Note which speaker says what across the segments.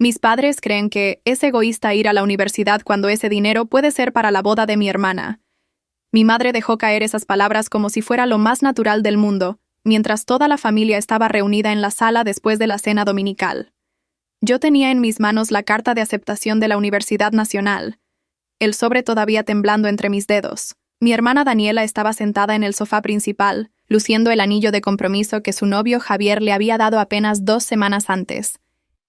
Speaker 1: Mis padres creen que es egoísta ir a la universidad cuando ese dinero puede ser para la boda de mi hermana. Mi madre dejó caer esas palabras como si fuera lo más natural del mundo, mientras toda la familia estaba reunida en la sala después de la cena dominical. Yo tenía en mis manos la carta de aceptación de la Universidad Nacional, el sobre todavía temblando entre mis dedos. Mi hermana Daniela estaba sentada en el sofá principal, luciendo el anillo de compromiso que su novio Javier le había dado apenas 2 semanas antes.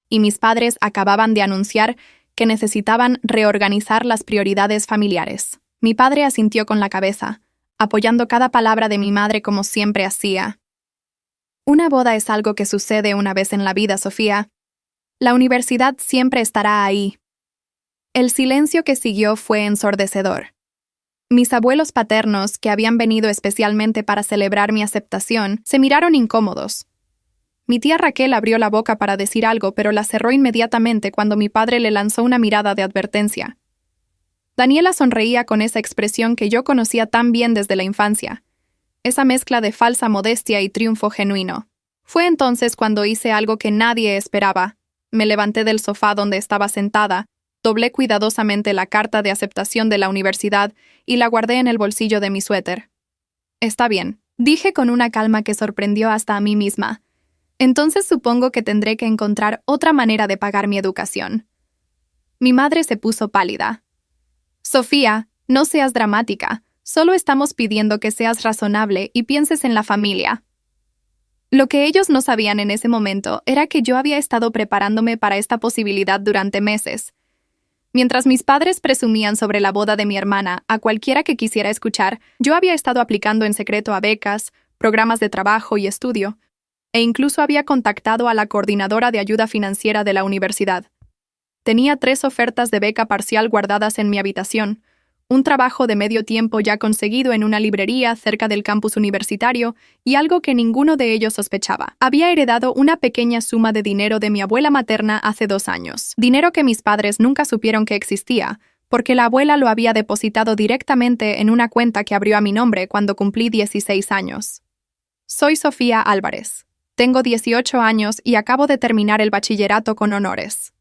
Speaker 1: Y mis padres acababan de anunciar que necesitaban reorganizar las prioridades familiares. Mi padre asintió con la cabeza, apoyando cada palabra de mi madre como siempre hacía. Una boda es algo que sucede una vez en la vida, Sofía. La universidad siempre estará ahí. El silencio que siguió fue ensordecedor. Mis abuelos paternos, que habían venido especialmente para celebrar mi aceptación, se miraron incómodos. Mi tía Raquel abrió la boca para decir algo, pero la cerró inmediatamente cuando mi padre le lanzó una mirada de advertencia. Daniela sonreía con esa expresión que yo conocía tan bien desde la infancia, esa mezcla de falsa modestia y triunfo genuino. Fue entonces cuando hice algo que nadie esperaba. Me levanté del sofá donde estaba sentada, doblé cuidadosamente la carta de aceptación de la universidad y la guardé en el bolsillo de mi suéter. «Está bien», dije con una calma que sorprendió hasta a mí misma. «Entonces supongo que tendré que encontrar otra manera de pagar mi educación». Mi madre se puso pálida. «Sofía, no seas dramática. Solo estamos pidiendo que seas razonable y pienses en la familia». Lo que ellos no sabían en ese momento era que yo había estado preparándome para esta posibilidad durante meses. Mientras mis padres presumían sobre la boda de mi hermana a cualquiera que quisiera escuchar, yo había estado aplicando en secreto a becas, programas de trabajo y estudio, e incluso había contactado a la coordinadora de ayuda financiera de la universidad. Tenía 3 ofertas de beca parcial guardadas en mi habitación, un trabajo de medio tiempo ya conseguido en una librería cerca del campus universitario y algo que ninguno de ellos sospechaba. Había heredado una pequeña suma de dinero de mi abuela materna hace 2 años, dinero que mis padres nunca supieron que existía, porque la abuela lo había depositado directamente en una cuenta que abrió a mi nombre cuando cumplí 16 años. Soy Sofía Álvarez. Tengo 18 años y acabo de terminar el bachillerato con honores.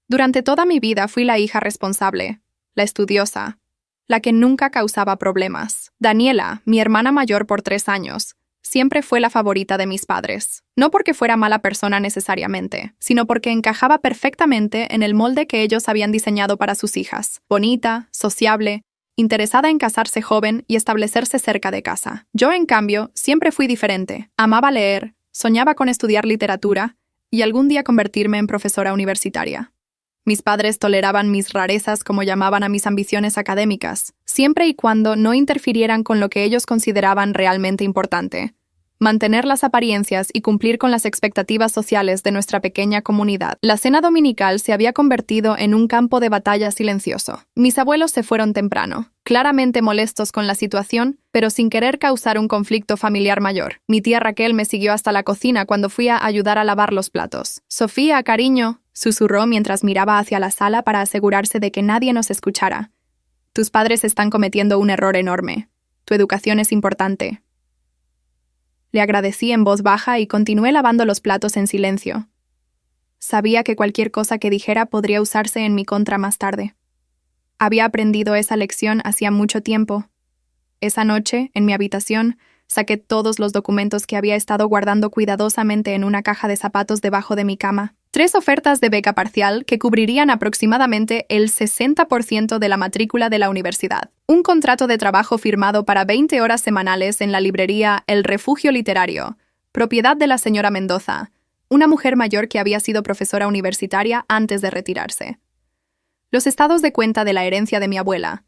Speaker 1: Durante toda mi vida fui la hija responsable, la estudiosa, la que nunca causaba problemas. Daniela, mi hermana mayor por 3 años, siempre fue la favorita de mis padres. No porque fuera mala persona necesariamente, sino porque encajaba perfectamente en el molde que ellos habían diseñado para sus hijas. Bonita, sociable, interesada en casarse joven y establecerse cerca de casa. Yo, en cambio, siempre fui diferente. Amaba leer, soñaba con estudiar literatura y algún día convertirme en profesora universitaria. Mis padres toleraban mis rarezas, como llamaban a mis ambiciones académicas, siempre y cuando no interfirieran con lo que ellos consideraban realmente importante: mantener las apariencias y cumplir con las expectativas sociales de nuestra pequeña comunidad. La cena dominical se había convertido en un campo de batalla silencioso. Mis abuelos se fueron temprano, claramente molestos con la situación, pero sin querer causar un conflicto familiar mayor. Mi tía Raquel me siguió hasta la cocina cuando fui a ayudar a lavar los platos. «Sofía, cariño», susurró mientras miraba hacia la sala para asegurarse de que nadie nos escuchara. «Tus padres están cometiendo un error enorme. Tu educación es importante». Le agradecí en voz baja y continué lavando los platos en silencio. Sabía que cualquier cosa que dijera podría usarse en mi contra más tarde. Había aprendido esa lección hacía mucho tiempo. Esa noche, en mi habitación, saqué todos los documentos que había estado guardando cuidadosamente en una caja de zapatos debajo de mi cama. 3 ofertas de beca parcial que cubrirían aproximadamente el 60% de la matrícula de la universidad. Un contrato de trabajo firmado para 20 horas semanales en la librería El Refugio Literario, propiedad de la señora Mendoza, una mujer mayor que había sido profesora universitaria antes de retirarse. Los estados de cuenta de la herencia de mi abuela.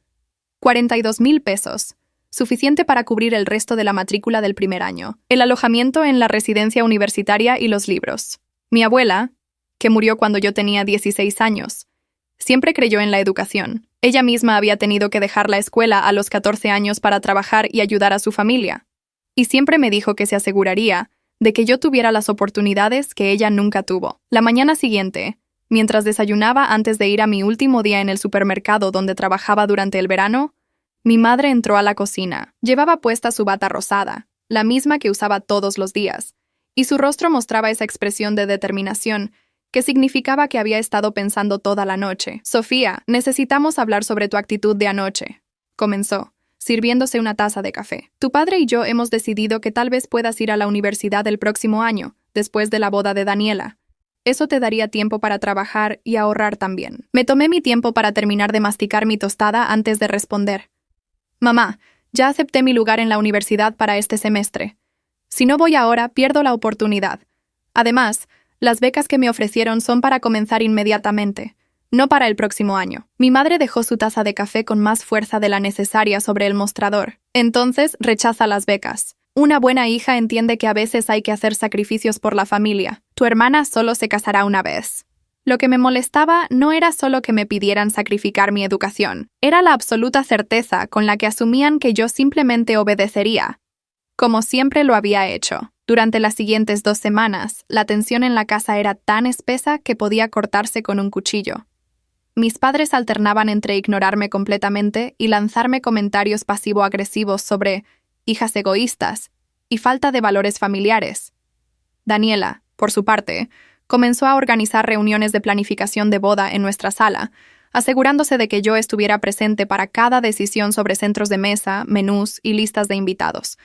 Speaker 1: 42,000 pesos. Suficiente para cubrir el resto de la matrícula del primer año. El alojamiento en la residencia universitaria y los libros. Mi abuela, que murió cuando yo tenía 16 años, siempre creyó en la educación. Ella misma había tenido que dejar la escuela a los 14 años para trabajar y ayudar a su familia. Y siempre me dijo que se aseguraría de que yo tuviera las oportunidades que ella nunca tuvo. La mañana siguiente, mientras desayunaba antes de ir a mi último día en el supermercado donde trabajaba durante el verano, mi madre entró a la cocina. Llevaba puesta su bata rosada, la misma que usaba todos los días, y su rostro mostraba esa expresión de determinación que significaba que había estado pensando toda la noche. Sofía, necesitamos hablar sobre tu actitud de anoche, comenzó, sirviéndose una taza de café. Tu padre y yo hemos decidido que tal vez puedas ir a la universidad el próximo año, después de la boda de Daniela. Eso te daría tiempo para trabajar y ahorrar también. Me tomé mi tiempo para terminar de masticar mi tostada antes de responder. Mamá, ya acepté mi lugar en la universidad para este semestre. Si no voy ahora, pierdo la oportunidad. Además, las becas que me ofrecieron son para comenzar inmediatamente, no para el próximo año. Mi madre dejó su taza de café con más fuerza de la necesaria sobre el mostrador. Entonces, rechaza las becas. Una buena hija entiende que a veces hay que hacer sacrificios por la familia. Tu hermana solo se casará una vez. Lo que me molestaba no era solo que me pidieran sacrificar mi educación, era la absoluta certeza con la que asumían que yo simplemente obedecería, como siempre lo había hecho. Durante las siguientes 2 semanas, la tensión en la casa era tan espesa que podía cortarse con un cuchillo. Mis padres alternaban entre ignorarme completamente y lanzarme comentarios pasivo-agresivos sobre hijas egoístas y falta de valores familiares. Daniela, por su parte, comenzó a organizar reuniones de planificación de boda en nuestra sala, asegurándose de que yo estuviera presente para cada decisión sobre centros de mesa, menús y listas de invitados.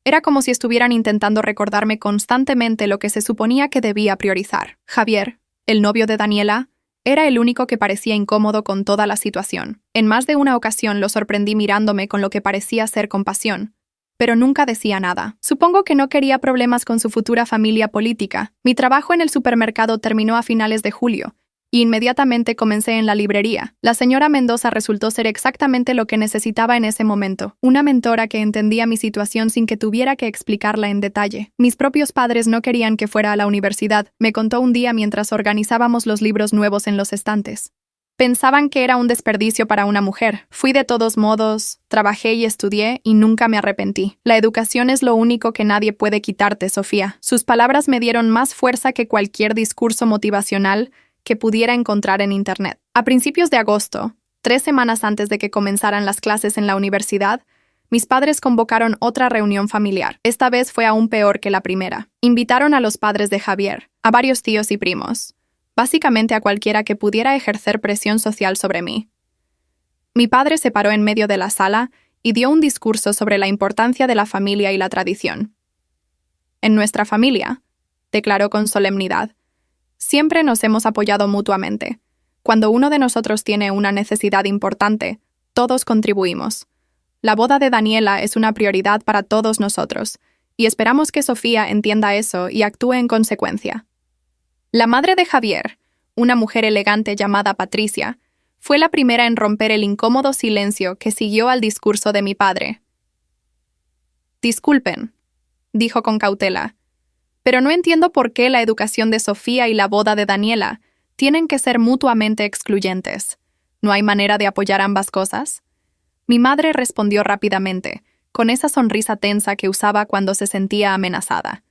Speaker 1: Era como si estuvieran intentando recordarme constantemente lo que se suponía que debía priorizar. Javier, el novio de Daniela, era el único que parecía incómodo con toda la situación. En más de una ocasión lo sorprendí mirándome con lo que parecía ser compasión, pero nunca decía nada. Supongo que no quería problemas con su futura familia política. Mi trabajo en el supermercado terminó a finales de julio, y inmediatamente comencé en la librería. La señora Mendoza resultó ser exactamente lo que necesitaba en ese momento, una mentora que entendía mi situación sin que tuviera que explicarla en detalle. Mis propios padres no querían que fuera a la universidad, me contó un día mientras organizábamos los libros nuevos en los estantes. Pensaban que era un desperdicio para una mujer. Fui de todos modos, trabajé y estudié y nunca me arrepentí. La educación es lo único que nadie puede quitarte, Sofía. Sus palabras me dieron más fuerza que cualquier discurso motivacional que pudiera encontrar en Internet. A principios de agosto, 3 semanas antes de que comenzaran las clases en la universidad, mis padres convocaron otra reunión familiar. Esta vez fue aún peor que la primera. Invitaron a los padres de Javier, a varios tíos y primos, básicamente a cualquiera que pudiera ejercer presión social sobre mí. Mi padre se paró en medio de la sala y dio un discurso sobre la importancia de la familia y la tradición. En nuestra familia, declaró con solemnidad, siempre nos hemos apoyado mutuamente. Cuando uno de nosotros tiene una necesidad importante, todos contribuimos. La boda de Daniela es una prioridad para todos nosotros, y esperamos que Sofía entienda eso y actúe en consecuencia. La madre de Javier, una mujer elegante llamada Patricia, fue la primera en romper el incómodo silencio que siguió al discurso de mi padre. Disculpen, dijo con cautela, pero no entiendo por qué la educación de Sofía y la boda de Daniela tienen que ser mutuamente excluyentes. ¿No hay manera de apoyar ambas cosas? Mi madre respondió rápidamente, con esa sonrisa tensa que usaba cuando se sentía amenazada.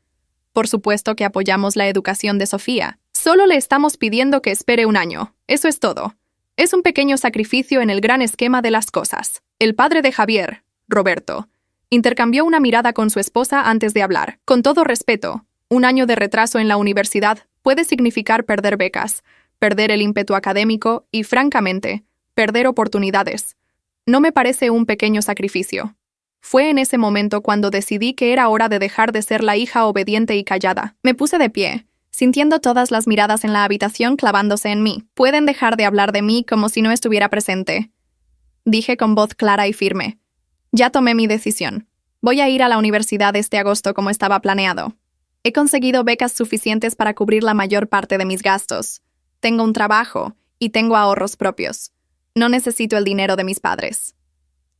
Speaker 1: Por supuesto que apoyamos la educación de Sofía. Solo le estamos pidiendo que espere 1 año. Eso es todo. Es un pequeño sacrificio en el gran esquema de las cosas. El padre de Javier, Roberto, intercambió una mirada con su esposa antes de hablar. Con todo respeto, 1 año de retraso en la universidad puede significar perder becas, perder el ímpetu académico y, francamente, perder oportunidades. No me parece un pequeño sacrificio. Fue en ese momento cuando decidí que era hora de dejar de ser la hija obediente y callada. Me puse de pie, sintiendo todas las miradas en la habitación clavándose en mí. Pueden dejar de hablar de mí como si no estuviera presente, dije con voz clara y firme. Ya tomé mi decisión. Voy a ir a la universidad este agosto como estaba planeado. He conseguido becas suficientes para cubrir la mayor parte de mis gastos. Tengo un trabajo y tengo ahorros propios. No necesito el dinero de mis padres.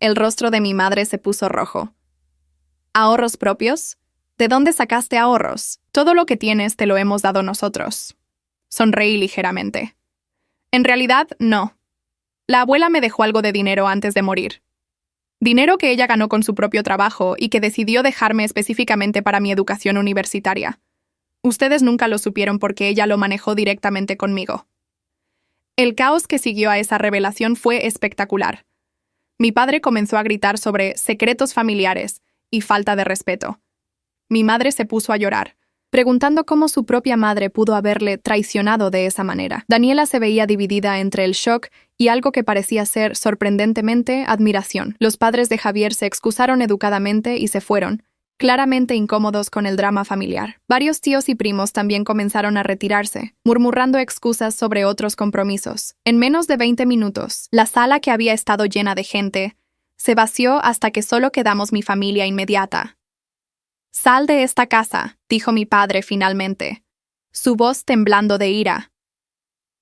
Speaker 1: El rostro de mi madre se puso rojo. ¿Ahorros propios? ¿De dónde sacaste ahorros? Todo lo que tienes te lo hemos dado nosotros. Sonreí ligeramente. En realidad, no. La abuela me dejó algo de dinero antes de morir. Dinero que ella ganó con su propio trabajo y que decidió dejarme específicamente para mi educación universitaria. Ustedes nunca lo supieron porque ella lo manejó directamente conmigo. El caos que siguió a esa revelación fue espectacular. Mi padre comenzó a gritar sobre secretos familiares y falta de respeto. Mi madre se puso a llorar. preguntando cómo su propia madre pudo haberle traicionado de esa manera. Daniela se veía dividida entre el shock y algo que parecía ser, sorprendentemente, admiración. Los padres de Javier se excusaron educadamente y se fueron, claramente incómodos con el drama familiar. Varios tíos y primos también comenzaron a retirarse, murmurando excusas sobre otros compromisos. En menos de 20 minutos, la sala, que había estado llena de gente, se vació hasta que solo quedamos mi familia inmediata. «Sal de esta casa», dijo mi padre finalmente, su voz temblando de ira.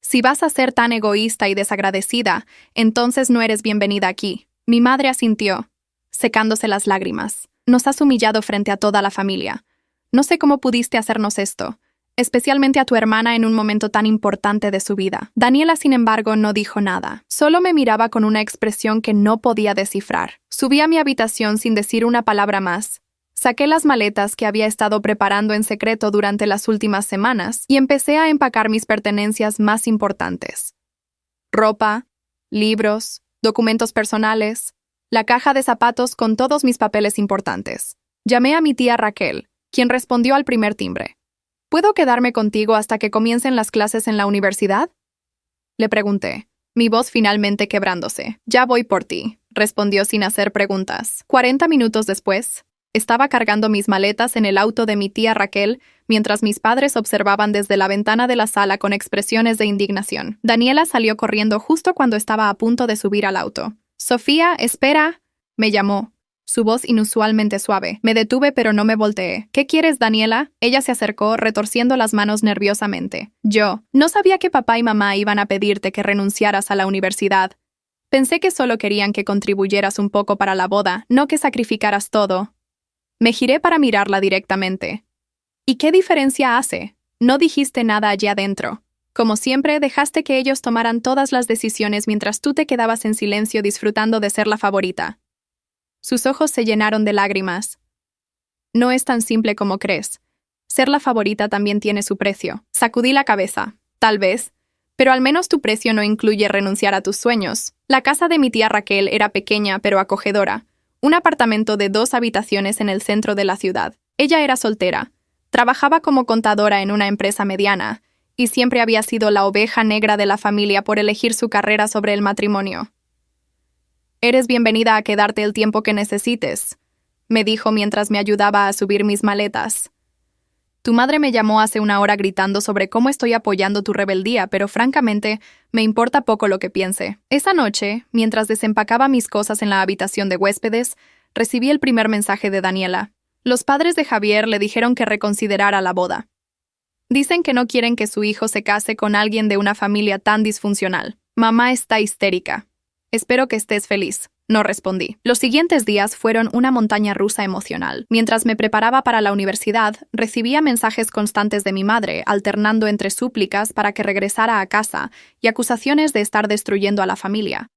Speaker 1: «Si vas a ser tan egoísta y desagradecida, entonces no eres bienvenida aquí». Mi madre asintió, secándose las lágrimas. «Nos has humillado frente a toda la familia. No sé cómo pudiste hacernos esto, especialmente a tu hermana en un momento tan importante de su vida». Daniela, sin embargo, no dijo nada. Solo me miraba con una expresión que no podía descifrar. Subí a mi habitación sin decir una palabra más. Saqué las maletas que había estado preparando en secreto durante las últimas semanas y empecé a empacar mis pertenencias más importantes. Ropa, libros, documentos personales, la caja de zapatos con todos mis papeles importantes. Llamé a mi tía Raquel, quien respondió al primer timbre. «¿Puedo quedarme contigo hasta que comiencen las clases en la universidad?», le pregunté, mi voz finalmente quebrándose. «Ya voy por ti», respondió sin hacer preguntas. 40 minutos después, estaba cargando mis maletas en el auto de mi tía Raquel, mientras mis padres observaban desde la ventana de la sala con expresiones de indignación. Daniela salió corriendo justo cuando estaba a punto de subir al auto. «Sofía, espera», me llamó, su voz inusualmente suave. Me detuve, pero no me volteé. «¿Qué quieres, Daniela?». Ella se acercó, retorciendo las manos nerviosamente. «Yo no sabía que papá y mamá iban a pedirte que renunciaras a la universidad. Pensé que solo querían que contribuyeras un poco para la boda, no que sacrificaras todo». Me giré para mirarla directamente. «¿Y qué diferencia hace? No dijiste nada allí adentro. Como siempre, dejaste que ellos tomaran todas las decisiones mientras tú te quedabas en silencio disfrutando de ser la favorita». Sus ojos se llenaron de lágrimas. «No es tan simple como crees. Ser la favorita también tiene su precio». Sacudí la cabeza. «Tal vez. Pero al menos tu precio no incluye renunciar a tus sueños». La casa de mi tía Raquel era pequeña pero acogedora. Un apartamento de 2 habitaciones en el centro de la ciudad. Ella era soltera. Trabajaba como contadora en una empresa mediana, y siempre había sido la oveja negra de la familia por elegir su carrera sobre el matrimonio. «Eres bienvenida a quedarte el tiempo que necesites», me dijo mientras me ayudaba a subir mis maletas. «Tu madre me llamó hace una hora gritando sobre cómo estoy apoyando tu rebeldía, pero francamente, me importa poco lo que piense». Esa noche, mientras desempacaba mis cosas en la habitación de huéspedes, recibí el primer mensaje de Daniela. Los padres de Javier le dijeron que reconsiderara la boda. Dicen que no quieren que su hijo se case con alguien de una familia tan disfuncional. Mamá está histérica. «Espero que estés feliz», no respondí. Los siguientes días fueron una montaña rusa emocional. Mientras me preparaba para la universidad, recibía mensajes constantes de mi madre, alternando entre súplicas para que regresara a casa y acusaciones de estar destruyendo a la familia.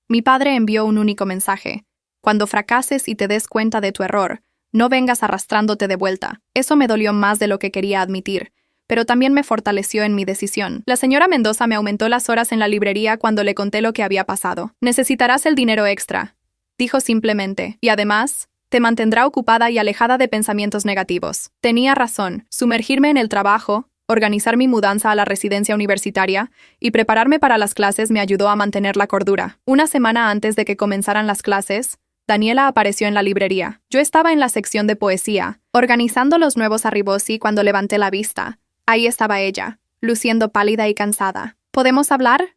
Speaker 1: Mi padre envió un único mensaje: «Cuando fracases y te des cuenta de tu error, no vengas arrastrándote de vuelta». Eso me dolió más de lo que quería admitir, pero también me fortaleció en mi decisión. La señora Mendoza me aumentó las horas en la librería cuando le conté lo que había pasado. «Necesitarás el dinero extra», dijo simplemente, «y además, te mantendrá ocupada y alejada de pensamientos negativos». Tenía razón. Sumergirme en el trabajo, organizar mi mudanza a la residencia universitaria y prepararme para las clases me ayudó a mantener la cordura. Una semana antes de que comenzaran las clases, Daniela apareció en la librería. Yo estaba en la sección de poesía, organizando los nuevos arribosi cuando levanté la vista. Ahí estaba ella, luciendo pálida y cansada. «¿Podemos hablar?»,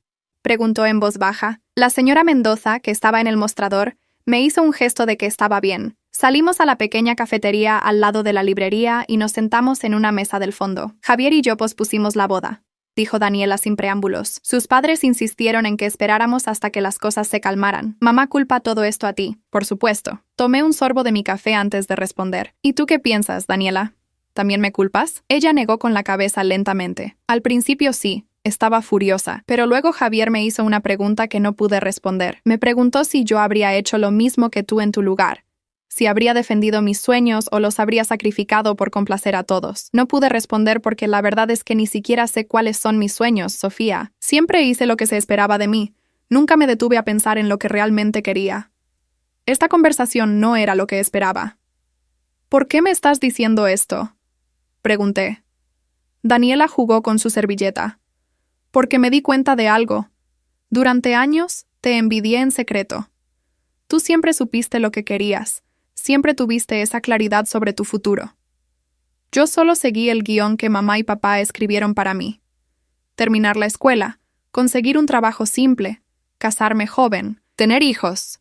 Speaker 1: preguntó en voz baja. La señora Mendoza, que estaba en el mostrador, me hizo un gesto de que estaba bien. Salimos a la pequeña cafetería al lado de la librería y nos sentamos en una mesa del fondo. «Javier y yo pospusimos la boda», dijo Daniela sin preámbulos. «Sus padres insistieron en que esperáramos hasta que las cosas se calmaran. Mamá culpa todo esto a ti, por supuesto». Tomé un sorbo de mi café antes de responder. «¿Y tú qué piensas, Daniela? ¿También me culpas?». Ella negó con la cabeza lentamente. «Al principio sí, estaba furiosa, pero luego Javier me hizo una pregunta que no pude responder. Me preguntó si yo habría hecho lo mismo que tú en tu lugar, si habría defendido mis sueños o los habría sacrificado por complacer a todos. No pude responder porque la verdad es que ni siquiera sé cuáles son mis sueños, Sofía. Siempre hice lo que se esperaba de mí. Nunca me detuve a pensar en lo que realmente quería. Esta conversación no era lo que esperaba». «¿Por qué me estás diciendo esto?». Pregunté. Daniela jugó con su servilleta. Porque me di cuenta de algo. Durante años te envidié en secreto. Tú siempre supiste lo que querías, siempre tuviste esa claridad sobre tu futuro. Yo solo seguí el guión que mamá y papá escribieron para mí. Terminar la escuela, conseguir un trabajo simple, casarme joven, tener hijos.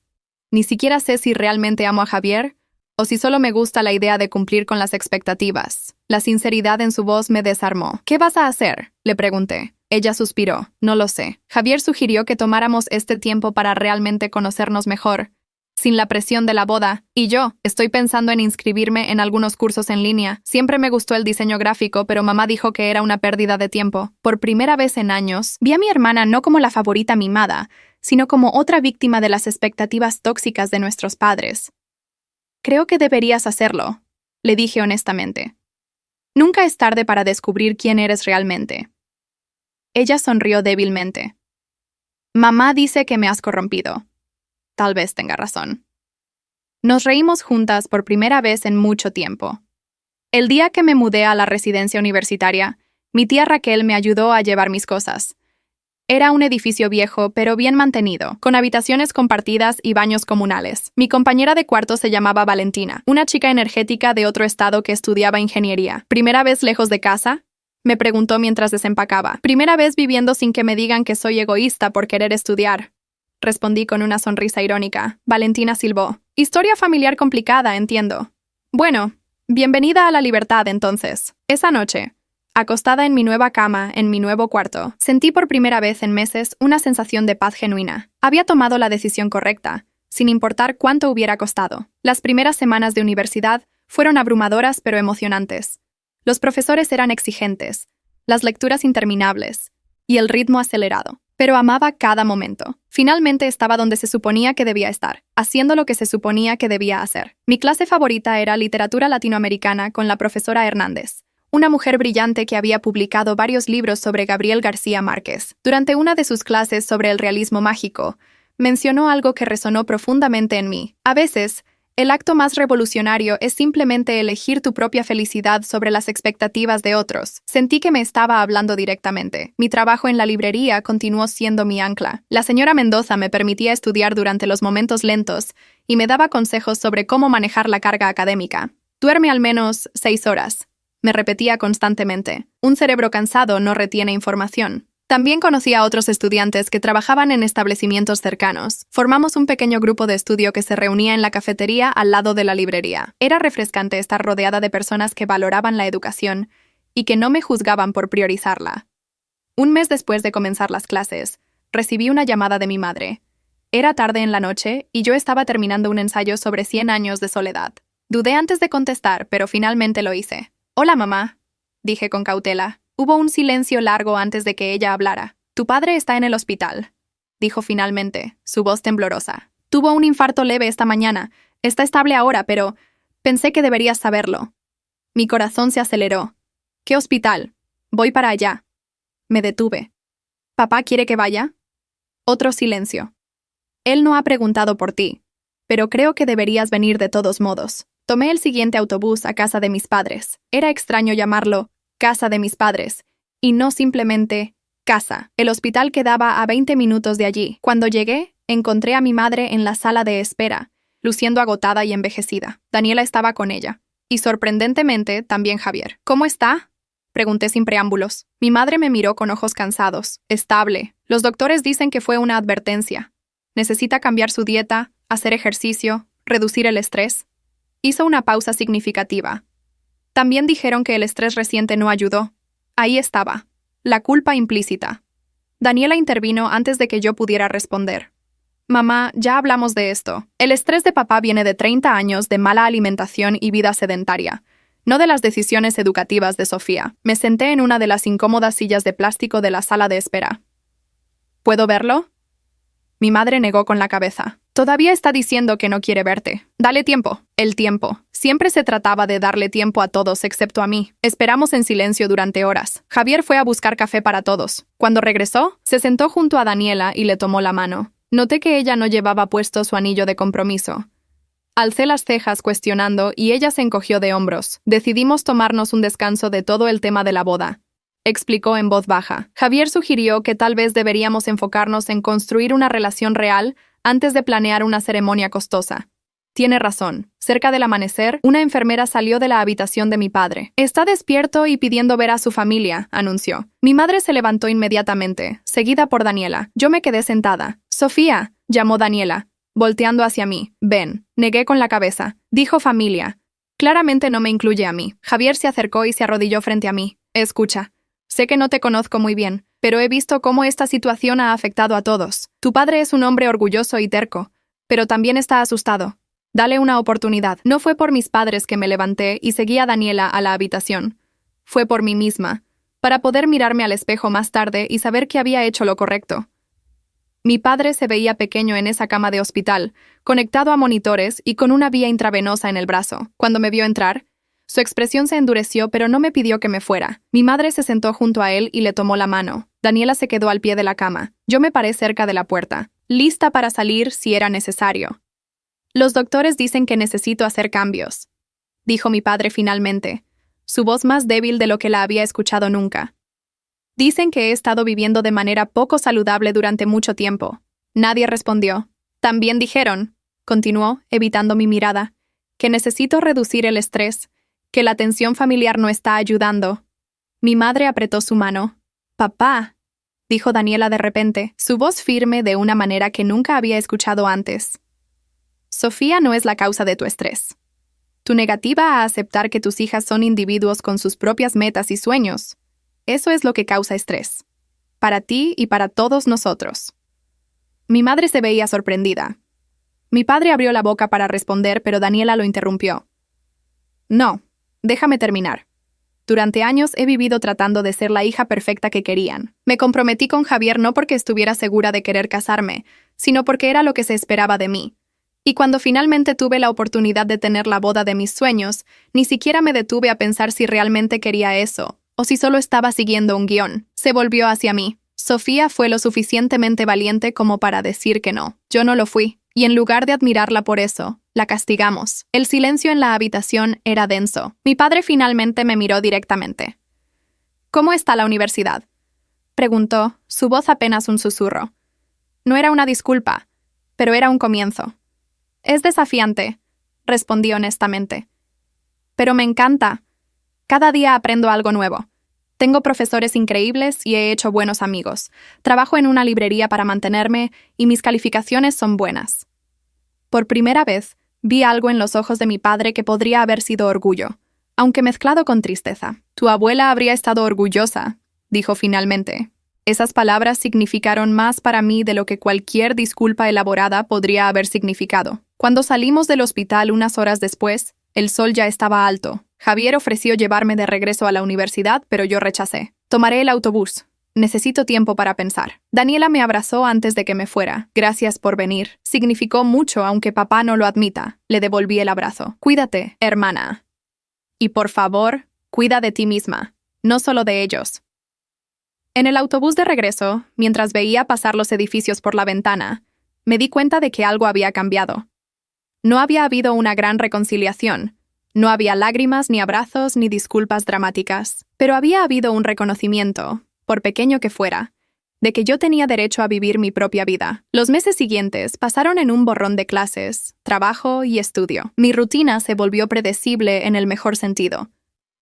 Speaker 1: Ni siquiera sé si realmente amo a Javier o si solo me gusta la idea de cumplir con las expectativas. La sinceridad en su voz me desarmó. ¿Qué vas a hacer?, le pregunté. Ella suspiró. No lo sé. Javier sugirió que tomáramos este tiempo para realmente conocernos mejor, sin la presión de la boda, y yo estoy pensando en inscribirme en algunos cursos en línea. Siempre me gustó el diseño gráfico, pero mamá dijo que era una pérdida de tiempo. Por primera vez en años, vi a mi hermana no como la favorita mimada, sino como otra víctima de las expectativas tóxicas de nuestros padres. Creo que deberías hacerlo, le dije honestamente. Nunca es tarde para descubrir quién eres realmente. Ella sonrió débilmente. Mamá dice que me has corrompido. Tal vez tenga razón. Nos reímos juntas por primera vez en mucho tiempo. El día que me mudé a la residencia universitaria, mi tía Raquel me ayudó a llevar mis cosas. Era un edificio viejo, pero bien mantenido, con habitaciones compartidas y baños comunales. Mi compañera de cuarto se llamaba Valentina, una chica energética de otro estado que estudiaba ingeniería. ¿Primera vez lejos de casa?, me preguntó mientras desempacaba. Primera vez viviendo sin que me digan que soy egoísta por querer estudiar. Respondí con una sonrisa irónica. Valentina silbó. Historia familiar complicada, entiendo. Bueno, bienvenida a la libertad, entonces. Esa noche, acostada en mi nueva cama, en mi nuevo cuarto, sentí por primera vez en meses una sensación de paz genuina. Había tomado la decisión correcta, sin importar cuánto hubiera costado. Las primeras semanas de universidad fueron abrumadoras pero emocionantes. Los profesores eran exigentes, las lecturas interminables y el ritmo acelerado. Pero amaba cada momento. Finalmente estaba donde se suponía que debía estar, haciendo lo que se suponía que debía hacer. Mi clase favorita era literatura latinoamericana con la profesora Hernández, una mujer brillante que había publicado varios libros sobre Gabriel García Márquez. Durante una de sus clases sobre el realismo mágico, mencionó algo que resonó profundamente en mí. A veces, el acto más revolucionario es simplemente elegir tu propia felicidad sobre las expectativas de otros. Sentí que me estaba hablando directamente. Mi trabajo en la librería continuó siendo mi ancla. La señora Mendoza me permitía estudiar durante los momentos lentos y me daba consejos sobre cómo manejar la carga académica. Duerme al menos 6 horas, me repetía constantemente. Un cerebro cansado no retiene información. También conocí a otros estudiantes que trabajaban en establecimientos cercanos. Formamos un pequeño grupo de estudio que se reunía en la cafetería al lado de la librería. Era refrescante estar rodeada de personas que valoraban la educación y que no me juzgaban por priorizarla. Un mes después de comenzar las clases, recibí una llamada de mi madre. Era tarde en la noche y yo estaba terminando un ensayo sobre 100 años de soledad. Dudé antes de contestar, pero finalmente lo hice. «Hola, mamá», dije con cautela. Hubo un silencio largo antes de que ella hablara. «Tu padre está en el hospital», dijo finalmente, su voz temblorosa. «Tuvo un infarto leve esta mañana. Está estable ahora, pero pensé que deberías saberlo». Mi corazón se aceleró. «¿Qué hospital? Voy para allá». Me detuve. «¿Papá quiere que vaya?» Otro silencio. «Él no ha preguntado por ti, pero creo que deberías venir de todos modos». Tomé el siguiente autobús a casa de mis padres. Era extraño llamarlo casa de mis padres, y no simplemente casa. El hospital quedaba a 20 minutos de allí. Cuando llegué, encontré a mi madre en la sala de espera, luciendo agotada y envejecida. Daniela estaba con ella. Y sorprendentemente, también Javier. «¿Cómo está?», pregunté sin preámbulos. Mi madre me miró con ojos cansados. «Estable. Los doctores dicen que fue una advertencia. Necesita cambiar su dieta, hacer ejercicio, reducir el estrés». Hizo una pausa significativa. También dijeron que el estrés reciente no ayudó. Ahí estaba, la culpa implícita. Daniela intervino antes de que yo pudiera responder. «Mamá, ya hablamos de esto. El estrés de papá viene de 30 años de mala alimentación y vida sedentaria, no de las decisiones educativas de Sofía». Me senté en una de las incómodas sillas de plástico de la sala de espera. «¿Puedo verlo?». Mi madre negó con la cabeza. «Todavía está diciendo que no quiere verte. Dale tiempo». El tiempo. Siempre se trataba de darle tiempo a todos excepto a mí. Esperamos en silencio durante horas. Javier fue a buscar café para todos. Cuando regresó, se sentó junto a Daniela y le tomó la mano. Noté que ella no llevaba puesto su anillo de compromiso. Alcé las cejas cuestionando y ella se encogió de hombros. Decidimos tomarnos un descanso de todo el tema de la boda, explicó en voz baja. Javier sugirió que tal vez deberíamos enfocarnos en construir una relación real antes de planear una ceremonia costosa. Tiene razón. Cerca del amanecer, una enfermera salió de la habitación de mi padre. Está despierto y pidiendo ver a su familia, anunció. Mi madre se levantó inmediatamente, seguida por Daniela. Yo me quedé sentada. Sofía, llamó Daniela, volteando hacia mí. Ven, negué con la cabeza. Dijo familia. Claramente no me incluye a mí. Javier se acercó y se arrodilló frente a mí. Escucha. Sé que no te conozco muy bien, pero he visto cómo esta situación ha afectado a todos. Tu padre es un hombre orgulloso y terco, pero también está asustado. Dale una oportunidad. No fue por mis padres que me levanté y seguí a Daniela a la habitación. Fue por mí misma, para poder mirarme al espejo más tarde y saber que había hecho lo correcto. Mi padre se veía pequeño en esa cama de hospital, conectado a monitores y con una vía intravenosa en el brazo. Cuando me vio entrar, su expresión se endureció, pero no me pidió que me fuera. Mi madre se sentó junto a él y le tomó la mano. Daniela se quedó al pie de la cama. Yo me paré cerca de la puerta, lista para salir si era necesario. Los doctores dicen que necesito hacer cambios, dijo mi padre finalmente, su voz más débil de lo que la había escuchado nunca. Dicen que he estado viviendo de manera poco saludable durante mucho tiempo. Nadie respondió. También dijeron, continuó, evitando mi mirada, que necesito reducir el estrés, que la tensión familiar no está ayudando. Mi madre apretó su mano. Papá, dijo Daniela de repente, su voz firme de una manera que nunca había escuchado antes. Sofía no es la causa de tu estrés. Tu negativa a aceptar que tus hijas son individuos con sus propias metas y sueños. Eso es lo que causa estrés. Para ti y para todos nosotros. Mi madre se veía sorprendida. Mi padre abrió la boca para responder, pero Daniela lo interrumpió. No, déjame terminar. Durante años he vivido tratando de ser la hija perfecta que querían. Me comprometí con Javier no porque estuviera segura de querer casarme, sino porque era lo que se esperaba de mí. Y cuando finalmente tuve la oportunidad de tener la boda de mis sueños, ni siquiera me detuve a pensar si realmente quería eso, o si solo estaba siguiendo un guión. Se volvió hacia mí. Sofía fue lo suficientemente valiente como para decir que no. Yo no lo fui, y en lugar de admirarla por eso, la castigamos. El silencio en la habitación era denso. Mi padre finalmente me miró directamente. ¿Cómo está la universidad?, preguntó, su voz apenas un susurro. No era una disculpa, pero era un comienzo. Es desafiante, respondí honestamente. Pero me encanta. Cada día aprendo algo nuevo. Tengo profesores increíbles y he hecho buenos amigos. Trabajo en una librería para mantenerme y mis calificaciones son buenas. Por primera vez, vi algo en los ojos de mi padre que podría haber sido orgullo, aunque mezclado con tristeza. Tu abuela habría estado orgullosa, dijo finalmente. Esas palabras significaron más para mí de lo que cualquier disculpa elaborada podría haber significado. Cuando salimos del hospital unas horas después, el sol ya estaba alto. Javier ofreció llevarme de regreso a la universidad, pero yo rechacé. Tomaré el autobús. Necesito tiempo para pensar. Daniela me abrazó antes de que me fuera. Gracias por venir. Significó mucho, aunque papá no lo admita. Le devolví el abrazo. Cuídate, hermana. Y por favor, cuida de ti misma, no solo de ellos. En el autobús de regreso, mientras veía pasar los edificios por la ventana, me di cuenta de que algo había cambiado. No había habido una gran reconciliación. No había lágrimas, ni abrazos, ni disculpas dramáticas. Pero había habido un reconocimiento, por pequeño que fuera, de que yo tenía derecho a vivir mi propia vida. Los meses siguientes pasaron en un borrón de clases, trabajo y estudio. Mi rutina se volvió predecible en el mejor sentido.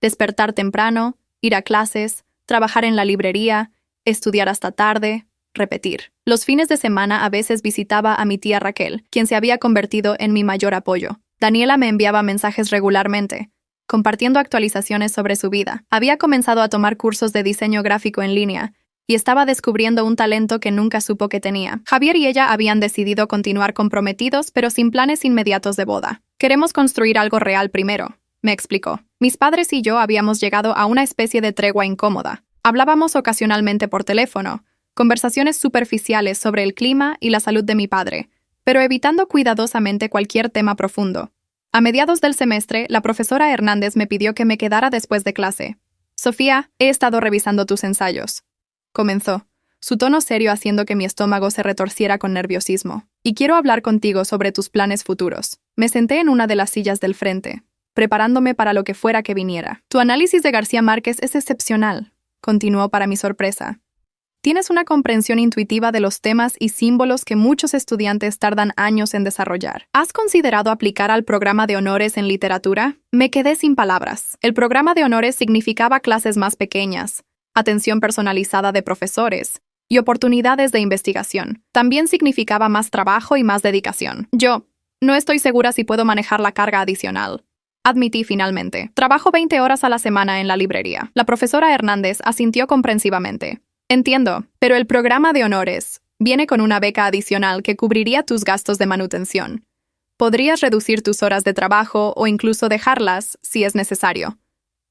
Speaker 1: Despertar temprano, ir a clases, trabajar en la librería, estudiar hasta tarde, repetir. Los fines de semana a veces visitaba a mi tía Raquel, quien se había convertido en mi mayor apoyo. Daniela me enviaba mensajes regularmente, compartiendo actualizaciones sobre su vida. Había comenzado a tomar cursos de diseño gráfico en línea y estaba descubriendo un talento que nunca supo que tenía. Javier y ella habían decidido continuar comprometidos, pero sin planes inmediatos de boda. Queremos construir algo real primero, me explicó. Mis padres y yo habíamos llegado a una especie de tregua incómoda. Hablábamos ocasionalmente por teléfono, conversaciones superficiales sobre el clima y la salud de mi padre, pero evitando cuidadosamente cualquier tema profundo. A mediados del semestre, la profesora Hernández me pidió que me quedara después de clase. Sofía, he estado revisando tus ensayos. Comenzó, su tono serio haciendo que mi estómago se retorciera con nerviosismo. y quiero hablar contigo sobre tus planes futuros. Me senté en una de las sillas del frente, preparándome para lo que fuera que viniera. Tu análisis de García Márquez es excepcional, continuó para mi sorpresa. Tienes una comprensión intuitiva de los temas y símbolos que muchos estudiantes tardan años en desarrollar. ¿Has considerado aplicar al programa de honores en literatura? Me quedé sin palabras. El programa de honores significaba clases más pequeñas, atención personalizada de profesores y oportunidades de investigación. También significaba más trabajo y más dedicación. Yo no estoy segura si puedo manejar la carga adicional. Admití finalmente. Trabajo 20 horas a la semana en la librería. La profesora Hernández asintió comprensivamente. Entiendo, pero el programa de honores viene con una beca adicional que cubriría tus gastos de manutención. Podrías reducir tus horas de trabajo o incluso dejarlas si es necesario.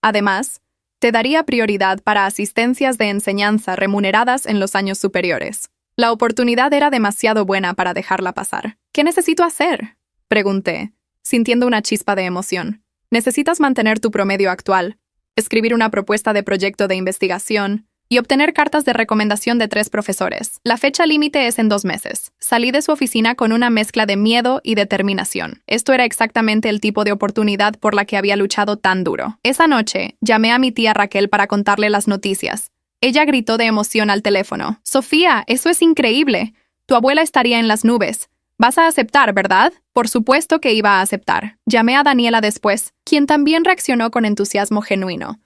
Speaker 1: Además, te daría prioridad para asistencias de enseñanza remuneradas en los años superiores. La oportunidad era demasiado buena para dejarla pasar. ¿Qué necesito hacer?, pregunté, sintiendo una chispa de emoción. Necesitas mantener tu promedio actual, escribir una propuesta de proyecto de investigación y obtener cartas de recomendación de 3 profesores. La fecha límite es en 2 meses. Salí de su oficina con una mezcla de miedo y determinación. Esto era exactamente el tipo de oportunidad por la que había luchado tan duro. Esa noche, llamé a mi tía Raquel para contarle las noticias. Ella gritó de emoción al teléfono. «Sofía, eso es increíble. Tu abuela estaría en las nubes. Vas a aceptar, ¿verdad?» Por supuesto que iba a aceptar. Llamé a Daniela después, quien también reaccionó con entusiasmo genuino.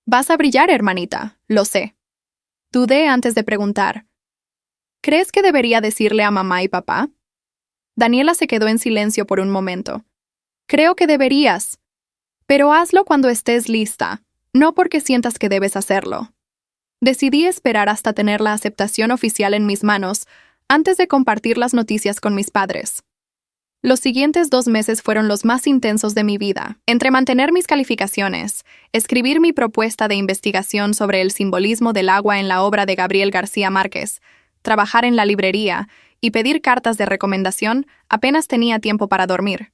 Speaker 1: «Vas a brillar, hermanita, lo sé». Dudé antes de preguntar. «¿Crees que debería decirle a mamá y papá?» Daniela se quedó en silencio por un momento. «Creo que deberías, pero hazlo cuando estés lista, no porque sientas que debes hacerlo». Decidí esperar hasta tener la aceptación oficial en mis manos antes de compartir las noticias con mis padres. Los siguientes 2 meses fueron los más intensos de mi vida. Entre mantener mis calificaciones, escribir mi propuesta de investigación sobre el simbolismo del agua en la obra de Gabriel García Márquez, trabajar en la librería y pedir cartas de recomendación, apenas tenía tiempo para dormir.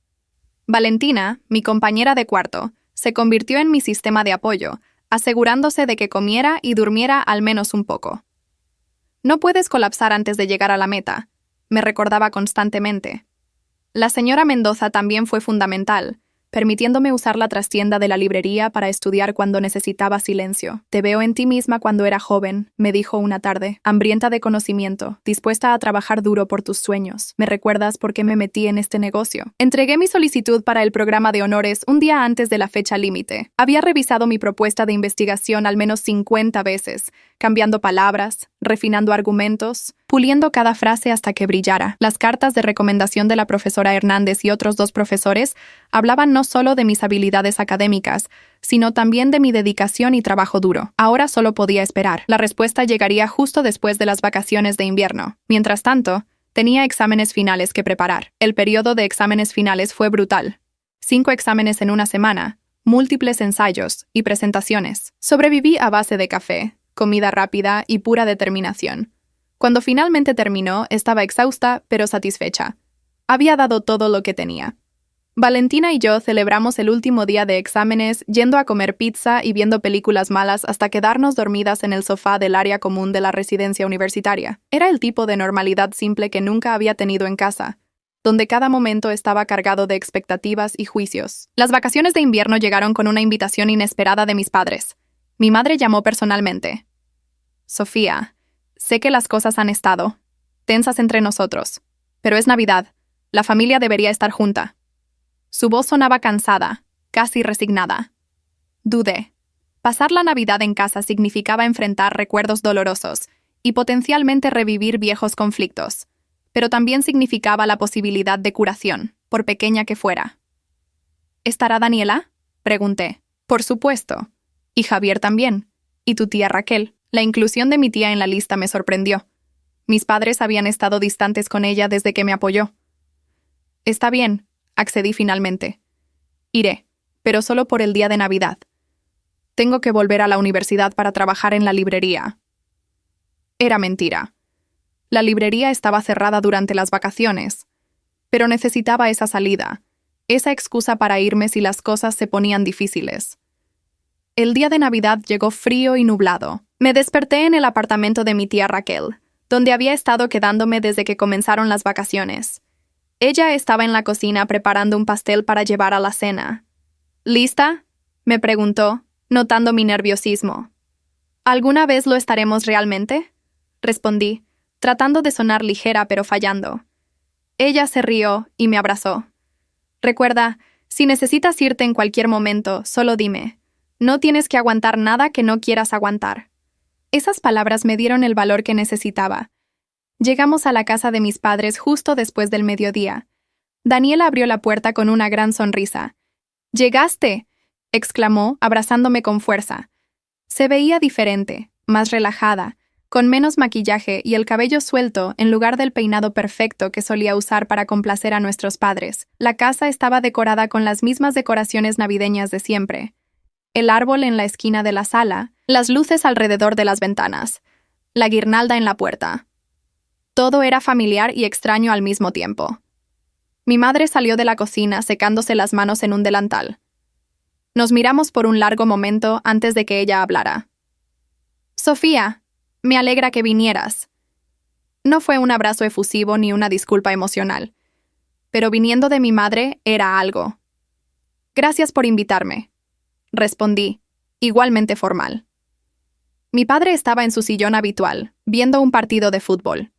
Speaker 1: Valentina, mi compañera de cuarto, se convirtió en mi sistema de apoyo, asegurándose de que comiera y durmiera al menos un poco. «No puedes colapsar antes de llegar a la meta», me recordaba constantemente. La señora Mendoza también fue fundamental, permitiéndome usar la trastienda de la librería para estudiar cuando necesitaba silencio. «Te veo en ti misma cuando era joven», me dijo una tarde, hambrienta de conocimiento, dispuesta a trabajar duro por tus sueños. «¿Me recuerdas por qué me metí en este negocio?» Entregué mi solicitud para el programa de honores un día antes de la fecha límite. Había revisado mi propuesta de investigación al menos 50 veces, cambiando palabras, refinando argumentos, puliendo cada frase hasta que brillara. Las cartas de recomendación de la profesora Hernández y otros 2 profesores hablaban no solo de mis habilidades académicas, sino también de mi dedicación y trabajo duro. Ahora solo podía esperar. La respuesta llegaría justo después de las vacaciones de invierno. Mientras tanto, tenía exámenes finales que preparar. El periodo de exámenes finales fue brutal. 5 exámenes en una semana, múltiples ensayos y presentaciones. Sobreviví a base de café, comida rápida y pura determinación. Cuando finalmente terminó, estaba exhausta, pero satisfecha. Había dado todo lo que tenía. Valentina y yo celebramos el último día de exámenes yendo a comer pizza y viendo películas malas hasta quedarnos dormidas en el sofá del área común de la residencia universitaria. Era el tipo de normalidad simple que nunca había tenido en casa, donde cada momento estaba cargado de expectativas y juicios. Las vacaciones de invierno llegaron con una invitación inesperada de mis padres. Mi madre llamó personalmente. «Sofía, sé que las cosas han estado tensas entre nosotros, pero es Navidad. La familia debería estar junta». Su voz sonaba cansada, casi resignada. Dudé. Pasar la Navidad en casa significaba enfrentar recuerdos dolorosos y potencialmente revivir viejos conflictos, pero también significaba la posibilidad de curación, por pequeña que fuera. «¿Estará Daniela?», pregunté. «Por supuesto. Y Javier también. Y tu tía Raquel». La inclusión de mi tía en la lista me sorprendió. Mis padres habían estado distantes con ella desde que me apoyó. «Está bien», accedí finalmente. «Iré, pero solo por el día de Navidad. Tengo que volver a la universidad para trabajar en la librería». Era mentira. La librería estaba cerrada durante las vacaciones, pero necesitaba esa salida, esa excusa para irme si las cosas se ponían difíciles. El día de Navidad llegó frío y nublado. Me desperté en el apartamento de mi tía Raquel, donde había estado quedándome desde que comenzaron las vacaciones. Ella estaba en la cocina preparando un pastel para llevar a la cena. ¿Lista?, me preguntó, notando mi nerviosismo. ¿Alguna vez lo estaremos realmente?, respondí, tratando de sonar ligera pero fallando. Ella se rió y me abrazó. Recuerda, si necesitas irte en cualquier momento, solo dime. No tienes que aguantar nada que no quieras aguantar. Esas palabras me dieron el valor que necesitaba. Llegamos a la casa de mis padres justo después del mediodía. Daniela abrió la puerta con una gran sonrisa. «¡Llegaste!», exclamó, abrazándome con fuerza. Se veía diferente, más relajada, con menos maquillaje y el cabello suelto en lugar del peinado perfecto que solía usar para complacer a nuestros padres. La casa estaba decorada con las mismas decoraciones navideñas de siempre. El árbol en la esquina de la sala, las luces alrededor de las ventanas, la guirnalda en la puerta. Todo era familiar y extraño al mismo tiempo. Mi madre salió de la cocina secándose las manos en un delantal. Nos miramos por un largo momento antes de que ella hablara. «Sofía, me alegra que vinieras». No fue un abrazo efusivo ni una disculpa emocional, pero viniendo de mi madre era algo. «Gracias por invitarme», respondí, igualmente formal. Mi padre estaba en su sillón habitual, viendo un partido de fútbol.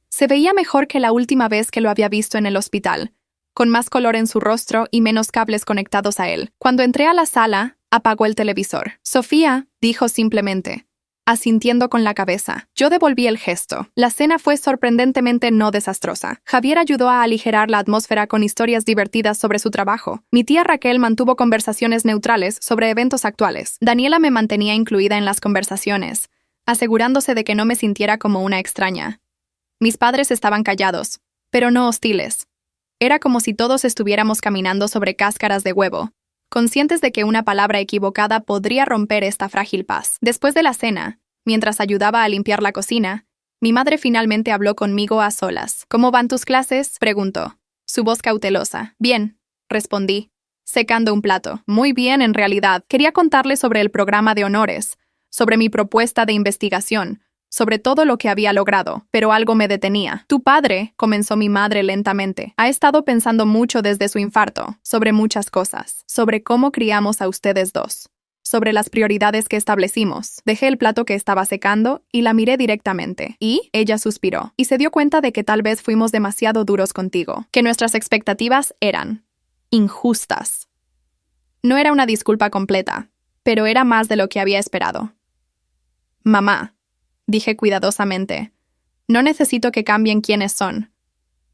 Speaker 1: Se veía mejor que la última vez que lo había visto en el hospital, con más color en su rostro y menos cables conectados a él. Cuando entré a la sala, apagó el televisor. «Sofía», dijo simplemente, asintiendo con la cabeza. Yo devolví el gesto. La cena fue sorprendentemente no desastrosa. Javier ayudó a aligerar la atmósfera con historias divertidas sobre su trabajo. Mi tía Raquel mantuvo conversaciones neutrales sobre eventos actuales. Daniela me mantenía incluida en las conversaciones, asegurándose de que no me sintiera como una extraña. Mis padres estaban callados, pero no hostiles. Era como si todos estuviéramos caminando sobre cáscaras de huevo, conscientes de que una palabra equivocada podría romper esta frágil paz. Después de la cena, mientras ayudaba a limpiar la cocina, mi madre finalmente habló conmigo a solas. «¿Cómo van tus clases?», preguntó, su voz cautelosa. «Bien», respondí, secando un plato. «Muy bien, en realidad. Quería contarle sobre el programa de honores, sobre mi propuesta de investigación, sobre todo lo que había logrado, pero algo me detenía. Tu padre», comenzó mi madre lentamente, «ha estado pensando mucho desde su infarto, sobre muchas cosas, sobre cómo criamos a ustedes dos, sobre las prioridades que establecimos». Dejé el plato que estaba secando y la miré directamente. «¿Y?», ella suspiró, y se dio cuenta de que tal vez fuimos demasiado duros contigo, que nuestras expectativas eran injustas. No era una disculpa completa, pero era más de lo que había esperado. «Mamá», dije cuidadosamente, «no necesito que cambien quiénes son.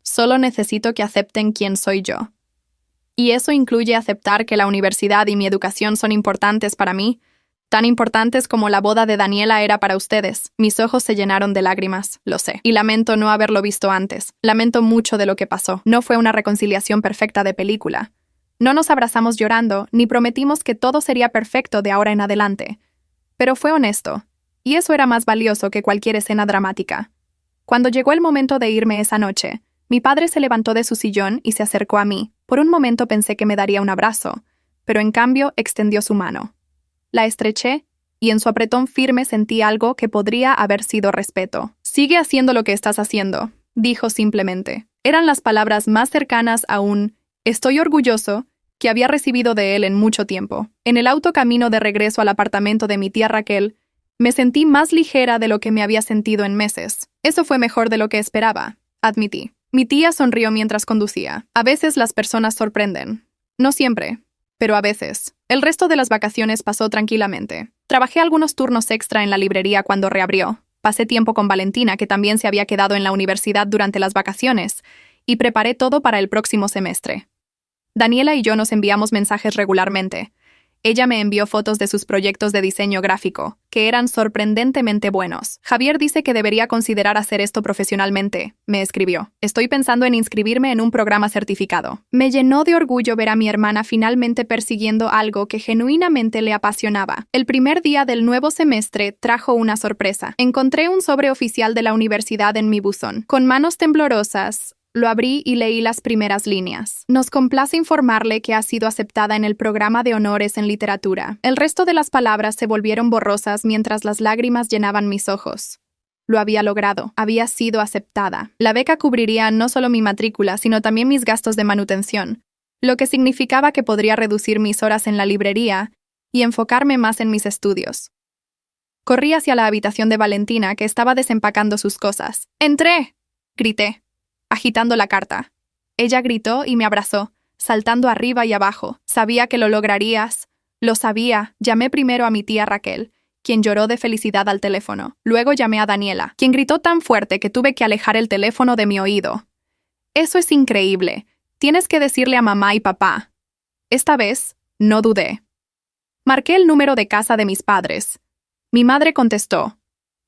Speaker 1: Solo necesito que acepten quién soy yo. Y eso incluye aceptar que la universidad y mi educación son importantes para mí, tan importantes como la boda de Daniela era para ustedes». Mis ojos se llenaron de lágrimas, lo sé, y lamento no haberlo visto antes. Lamento mucho de lo que pasó. No fue una reconciliación perfecta de película. No nos abrazamos llorando, ni prometimos que todo sería perfecto de ahora en adelante. Pero fue honesto. Y eso era más valioso que cualquier escena dramática. Cuando llegó el momento de irme esa noche, mi padre se levantó de su sillón y se acercó a mí. Por un momento pensé que me daría un abrazo, pero en cambio extendió su mano. La estreché, y en su apretón firme sentí algo que podría haber sido respeto. «Sigue haciendo lo que estás haciendo», dijo simplemente. Eran las palabras más cercanas a un «estoy orgulloso» que había recibido de él en mucho tiempo. En el auto camino de regreso al apartamento de mi tía Raquel, me sentí más ligera de lo que me había sentido en meses. Eso fue mejor de lo que esperaba, admití. Mi tía sonrió mientras conducía. A veces las personas sorprenden. No siempre, pero a veces. El resto de las vacaciones pasó tranquilamente. Trabajé algunos turnos extra en la librería cuando reabrió. Pasé tiempo con Valentina, que también se había quedado en la universidad durante las vacaciones, y preparé todo para el próximo semestre. Daniela y yo nos enviamos mensajes regularmente. Ella me envió fotos de sus proyectos de diseño gráfico, que eran sorprendentemente buenos. «Javier dice que debería considerar hacer esto profesionalmente», me escribió. «Estoy pensando en inscribirme en un programa certificado». Me llenó de orgullo ver a mi hermana finalmente persiguiendo algo que genuinamente le apasionaba. El primer día del nuevo semestre trajo una sorpresa. Encontré un sobre oficial de la universidad en mi buzón. Con manos temblorosas, lo abrí y leí las primeras líneas. «Nos complace informarle que ha sido aceptada en el programa de honores en literatura». El resto de las palabras se volvieron borrosas mientras las lágrimas llenaban mis ojos. Lo había logrado. Había sido aceptada. La beca cubriría no solo mi matrícula, sino también mis gastos de manutención, lo que significaba que podría reducir mis horas en la librería y enfocarme más en mis estudios. Corrí hacia la habitación de Valentina, que estaba desempacando sus cosas. ¡Entré!, grité, agitando la carta. Ella gritó y me abrazó, saltando arriba y abajo. Sabía que lo lograrías. Lo sabía. Llamé primero a mi tía Raquel, quien lloró de felicidad al teléfono. Luego llamé a Daniela, quien gritó tan fuerte que tuve que alejar el teléfono de mi oído. «Eso es increíble. Tienes que decirle a mamá y papá». Esta vez, no dudé. Marqué el número de casa de mis padres. Mi madre contestó: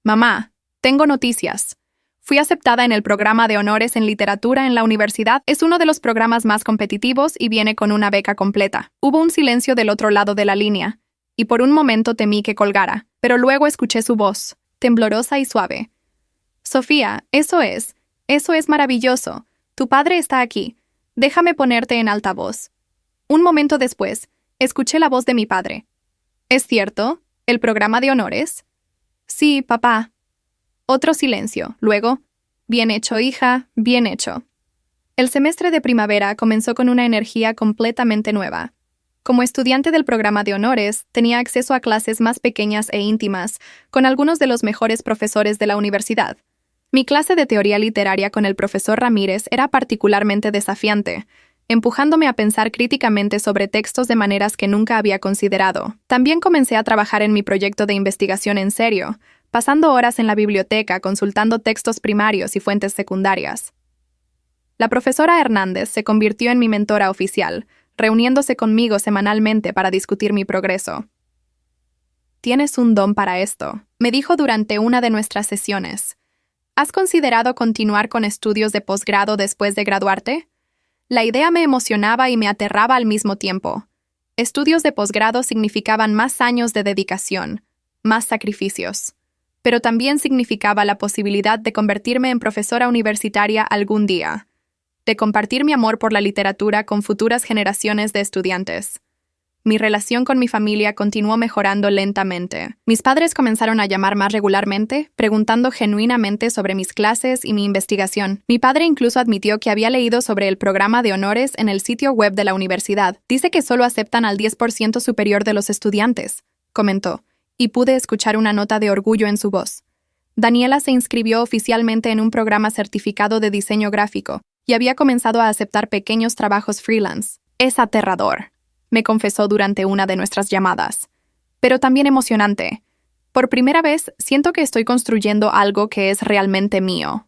Speaker 1: «Mamá, tengo noticias. Fui aceptada en el programa de honores en literatura en la universidad. Es uno de los programas más competitivos y viene con una beca completa». Hubo un silencio del otro lado de la línea, y por un momento temí que colgara, pero luego escuché su voz, temblorosa y suave. «Sofía, eso es maravilloso. Tu padre está aquí. Déjame ponerte en altavoz». Un momento después, escuché la voz de mi padre. «¿Es cierto? ¿El programa de honores?» «Sí, papá». Otro silencio. Luego: «Bien hecho, hija, bien hecho». El semestre de primavera comenzó con una energía completamente nueva. Como estudiante del programa de honores, tenía acceso a clases más pequeñas e íntimas, con algunos de los mejores profesores de la universidad. Mi clase de teoría literaria con el profesor Ramírez era particularmente desafiante, empujándome a pensar críticamente sobre textos de maneras que nunca había considerado. También comencé a trabajar en mi proyecto de investigación en serio, pasando horas en la biblioteca consultando textos primarios y fuentes secundarias. La profesora Hernández se convirtió en mi mentora oficial, reuniéndose conmigo semanalmente para discutir mi progreso. «Tienes un don para esto», me dijo durante una de nuestras sesiones. «¿Has considerado continuar con estudios de posgrado después de graduarte?» La idea me emocionaba y me aterraba al mismo tiempo. Estudios de posgrado significaban más años de dedicación, más sacrificios, pero también significaba la posibilidad de convertirme en profesora universitaria algún día, de compartir mi amor por la literatura con futuras generaciones de estudiantes. Mi relación con mi familia continuó mejorando lentamente. Mis padres comenzaron a llamar más regularmente, preguntando genuinamente sobre mis clases y mi investigación. Mi padre incluso admitió que había leído sobre el programa de honores en el sitio web de la universidad. «Dice que solo aceptan al 10% superior de los estudiantes», comentó, y pude escuchar una nota de orgullo en su voz. Daniela se inscribió oficialmente en un programa certificado de diseño gráfico y había comenzado a aceptar pequeños trabajos freelance. «Es aterrador», me confesó durante una de nuestras llamadas, «pero también emocionante. Por primera vez siento que estoy construyendo algo que es realmente mío».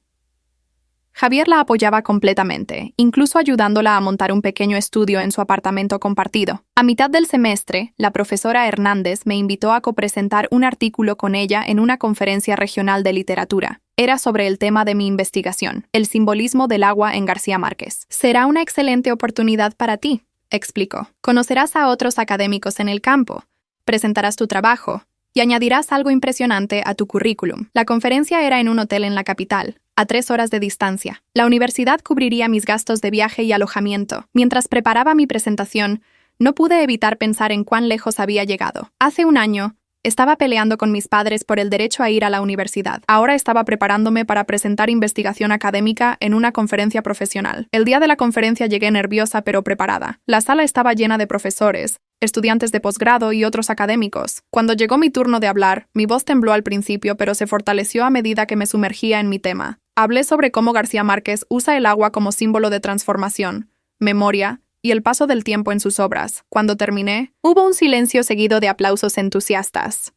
Speaker 1: Javier la apoyaba completamente, incluso ayudándola a montar un pequeño estudio en su apartamento compartido. A mitad del semestre, la profesora Hernández me invitó a copresentar un artículo con ella en una conferencia regional de literatura. Era sobre el tema de mi investigación, el simbolismo del agua en García Márquez. «Será una excelente oportunidad para ti», explicó. «Conocerás a otros académicos en el campo, presentarás tu trabajo y añadirás algo impresionante a tu currículum». La conferencia era en un hotel en la capital, a 3 horas de distancia. La universidad cubriría mis gastos de viaje y alojamiento. Mientras preparaba mi presentación, no pude evitar pensar en cuán lejos había llegado. Hace un año, estaba peleando con mis padres por el derecho a ir a la universidad. Ahora estaba preparándome para presentar investigación académica en una conferencia profesional. El día de la conferencia llegué nerviosa pero preparada. La sala estaba llena de profesores, estudiantes de posgrado y otros académicos. Cuando llegó mi turno de hablar, mi voz tembló al principio pero se fortaleció a medida que me sumergía en mi tema. Hablé sobre cómo García Márquez usa el agua como símbolo de transformación, memoria y el paso del tiempo en sus obras. Cuando terminé, hubo un silencio seguido de aplausos entusiastas.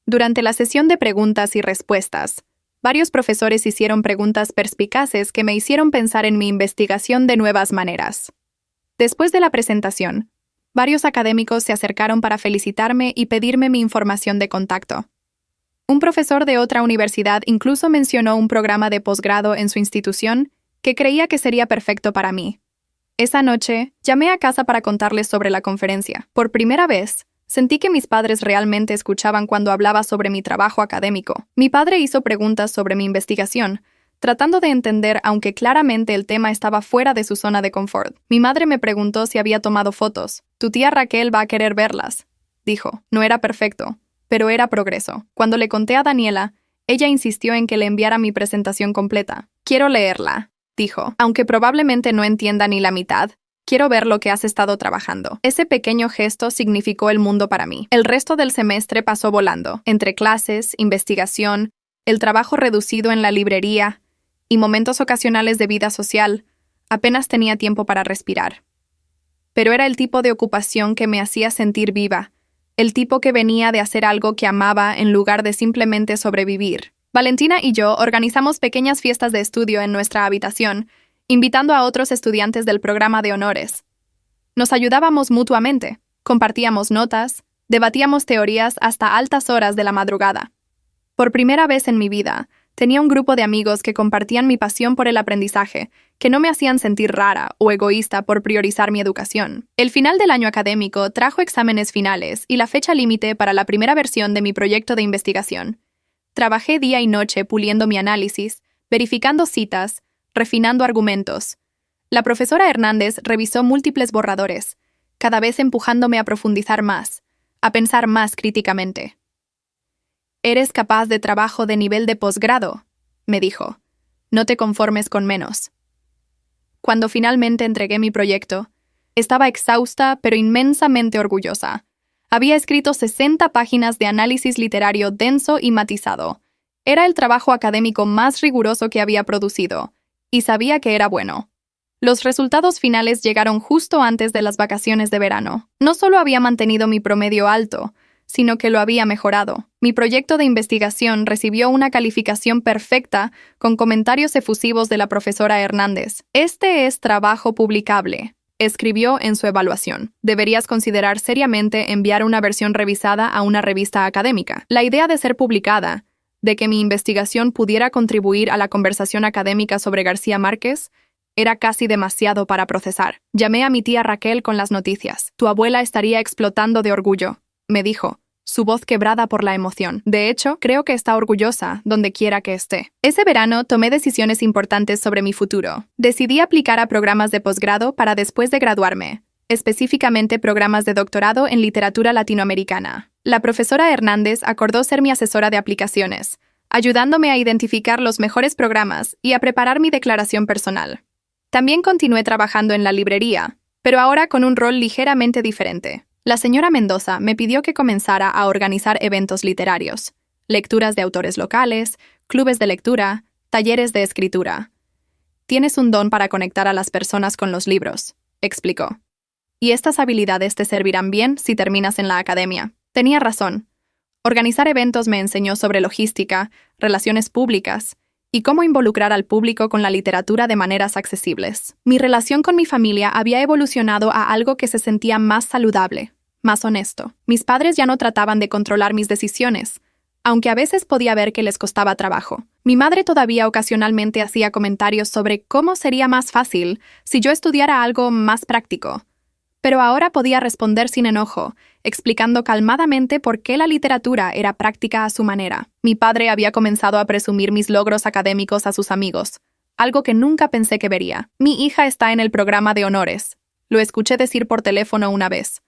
Speaker 1: Durante la sesión de preguntas y respuestas, varios profesores hicieron preguntas perspicaces que me hicieron pensar en mi investigación de nuevas maneras. Después de la presentación, varios académicos se acercaron para felicitarme y pedirme mi información de contacto. Un profesor de otra universidad incluso mencionó un programa de posgrado en su institución que creía que sería perfecto para mí. Esa noche, llamé a casa para contarles sobre la conferencia. Por primera vez, sentí que mis padres realmente escuchaban cuando hablaba sobre mi trabajo académico. Mi padre hizo preguntas sobre mi investigación, tratando de entender aunque claramente el tema estaba fuera de su zona de confort. Mi madre me preguntó si había tomado fotos. «Tu tía Raquel va a querer verlas», dijo. No era perfecto, pero era progreso. Cuando le conté a Daniela, Ella insistió en que le enviara mi presentación completa. Quiero leerla, dijo. Aunque probablemente no entienda ni la mitad, quiero ver lo que has estado trabajando. Ese pequeño gesto significó el mundo para mí. El resto del semestre pasó volando, entre clases, investigación, el trabajo reducido en la librería y momentos ocasionales de vida social. Apenas tenía tiempo para respirar. Pero era el tipo de ocupación que me hacía sentir viva, el tipo que venía de hacer algo que amaba en lugar de simplemente sobrevivir. Valentina y yo organizamos pequeñas fiestas de estudio en nuestra habitación, invitando a otros estudiantes del programa de honores. Nos ayudábamos mutuamente, compartíamos notas, debatíamos teorías hasta altas horas de la madrugada. Por primera vez en mi vida, tenía un grupo de amigos que compartían mi pasión por el aprendizaje, que no me hacían sentir rara o egoísta por priorizar mi educación. El final del año académico trajo exámenes finales y la fecha límite para la primera versión de mi proyecto de investigación. Trabajé día y noche puliendo mi análisis, verificando citas, refinando argumentos. La profesora Hernández revisó múltiples borradores, cada vez empujándome a profundizar más, a pensar más críticamente. «Eres capaz de trabajo de nivel de posgrado», me dijo. «No te conformes con menos». Cuando finalmente entregué mi proyecto, estaba exhausta pero inmensamente orgullosa. Había escrito 60 páginas de análisis literario denso y matizado. Era el trabajo académico más riguroso que había producido, y sabía que era bueno. Los resultados finales llegaron justo antes de las vacaciones de verano. No solo había mantenido mi promedio alto, sino que lo había mejorado. Mi proyecto de investigación recibió una calificación perfecta con comentarios efusivos de la profesora Hernández. «Este es trabajo publicable», escribió en su evaluación. «Deberías considerar seriamente enviar una versión revisada a una revista académica». La idea de ser publicada, de que mi investigación pudiera contribuir a la conversación académica sobre García Márquez, era casi demasiado para procesar. Llamé a mi tía Raquel con las noticias. «Tu abuela estaría explotando de orgullo», me dijo, su voz quebrada por la emoción. «De hecho, creo que está orgullosa, donde quiera que esté». Ese verano tomé decisiones importantes sobre mi futuro. Decidí aplicar a programas de posgrado para después de graduarme, específicamente programas de doctorado en literatura latinoamericana. La profesora Hernández acordó ser mi asesora de aplicaciones, ayudándome a identificar los mejores programas y a preparar mi declaración personal. También continué trabajando en la librería, pero ahora con un rol ligeramente diferente. La señora Mendoza me pidió que comenzara a organizar eventos literarios, lecturas de autores locales, clubes de lectura, talleres de escritura. «Tienes un don para conectar a las personas con los libros», explicó. «Y estas habilidades te servirán bien si terminas en la academia». Tenía razón. Organizar eventos me enseñó sobre logística, relaciones públicas y cómo involucrar al público con la literatura de maneras accesibles. Mi relación con mi familia había evolucionado a algo que se sentía más saludable, más honesto. Mis padres ya no trataban de controlar mis decisiones, aunque a veces podía ver que les costaba trabajo. Mi madre todavía ocasionalmente hacía comentarios sobre cómo sería más fácil si yo estudiara algo más práctico. Pero ahora podía responder sin enojo, explicando calmadamente por qué la literatura era práctica a su manera. Mi padre había comenzado a presumir mis logros académicos a sus amigos, algo que nunca pensé que vería. «Mi hija está en el programa de honores», lo escuché decir por teléfono una vez.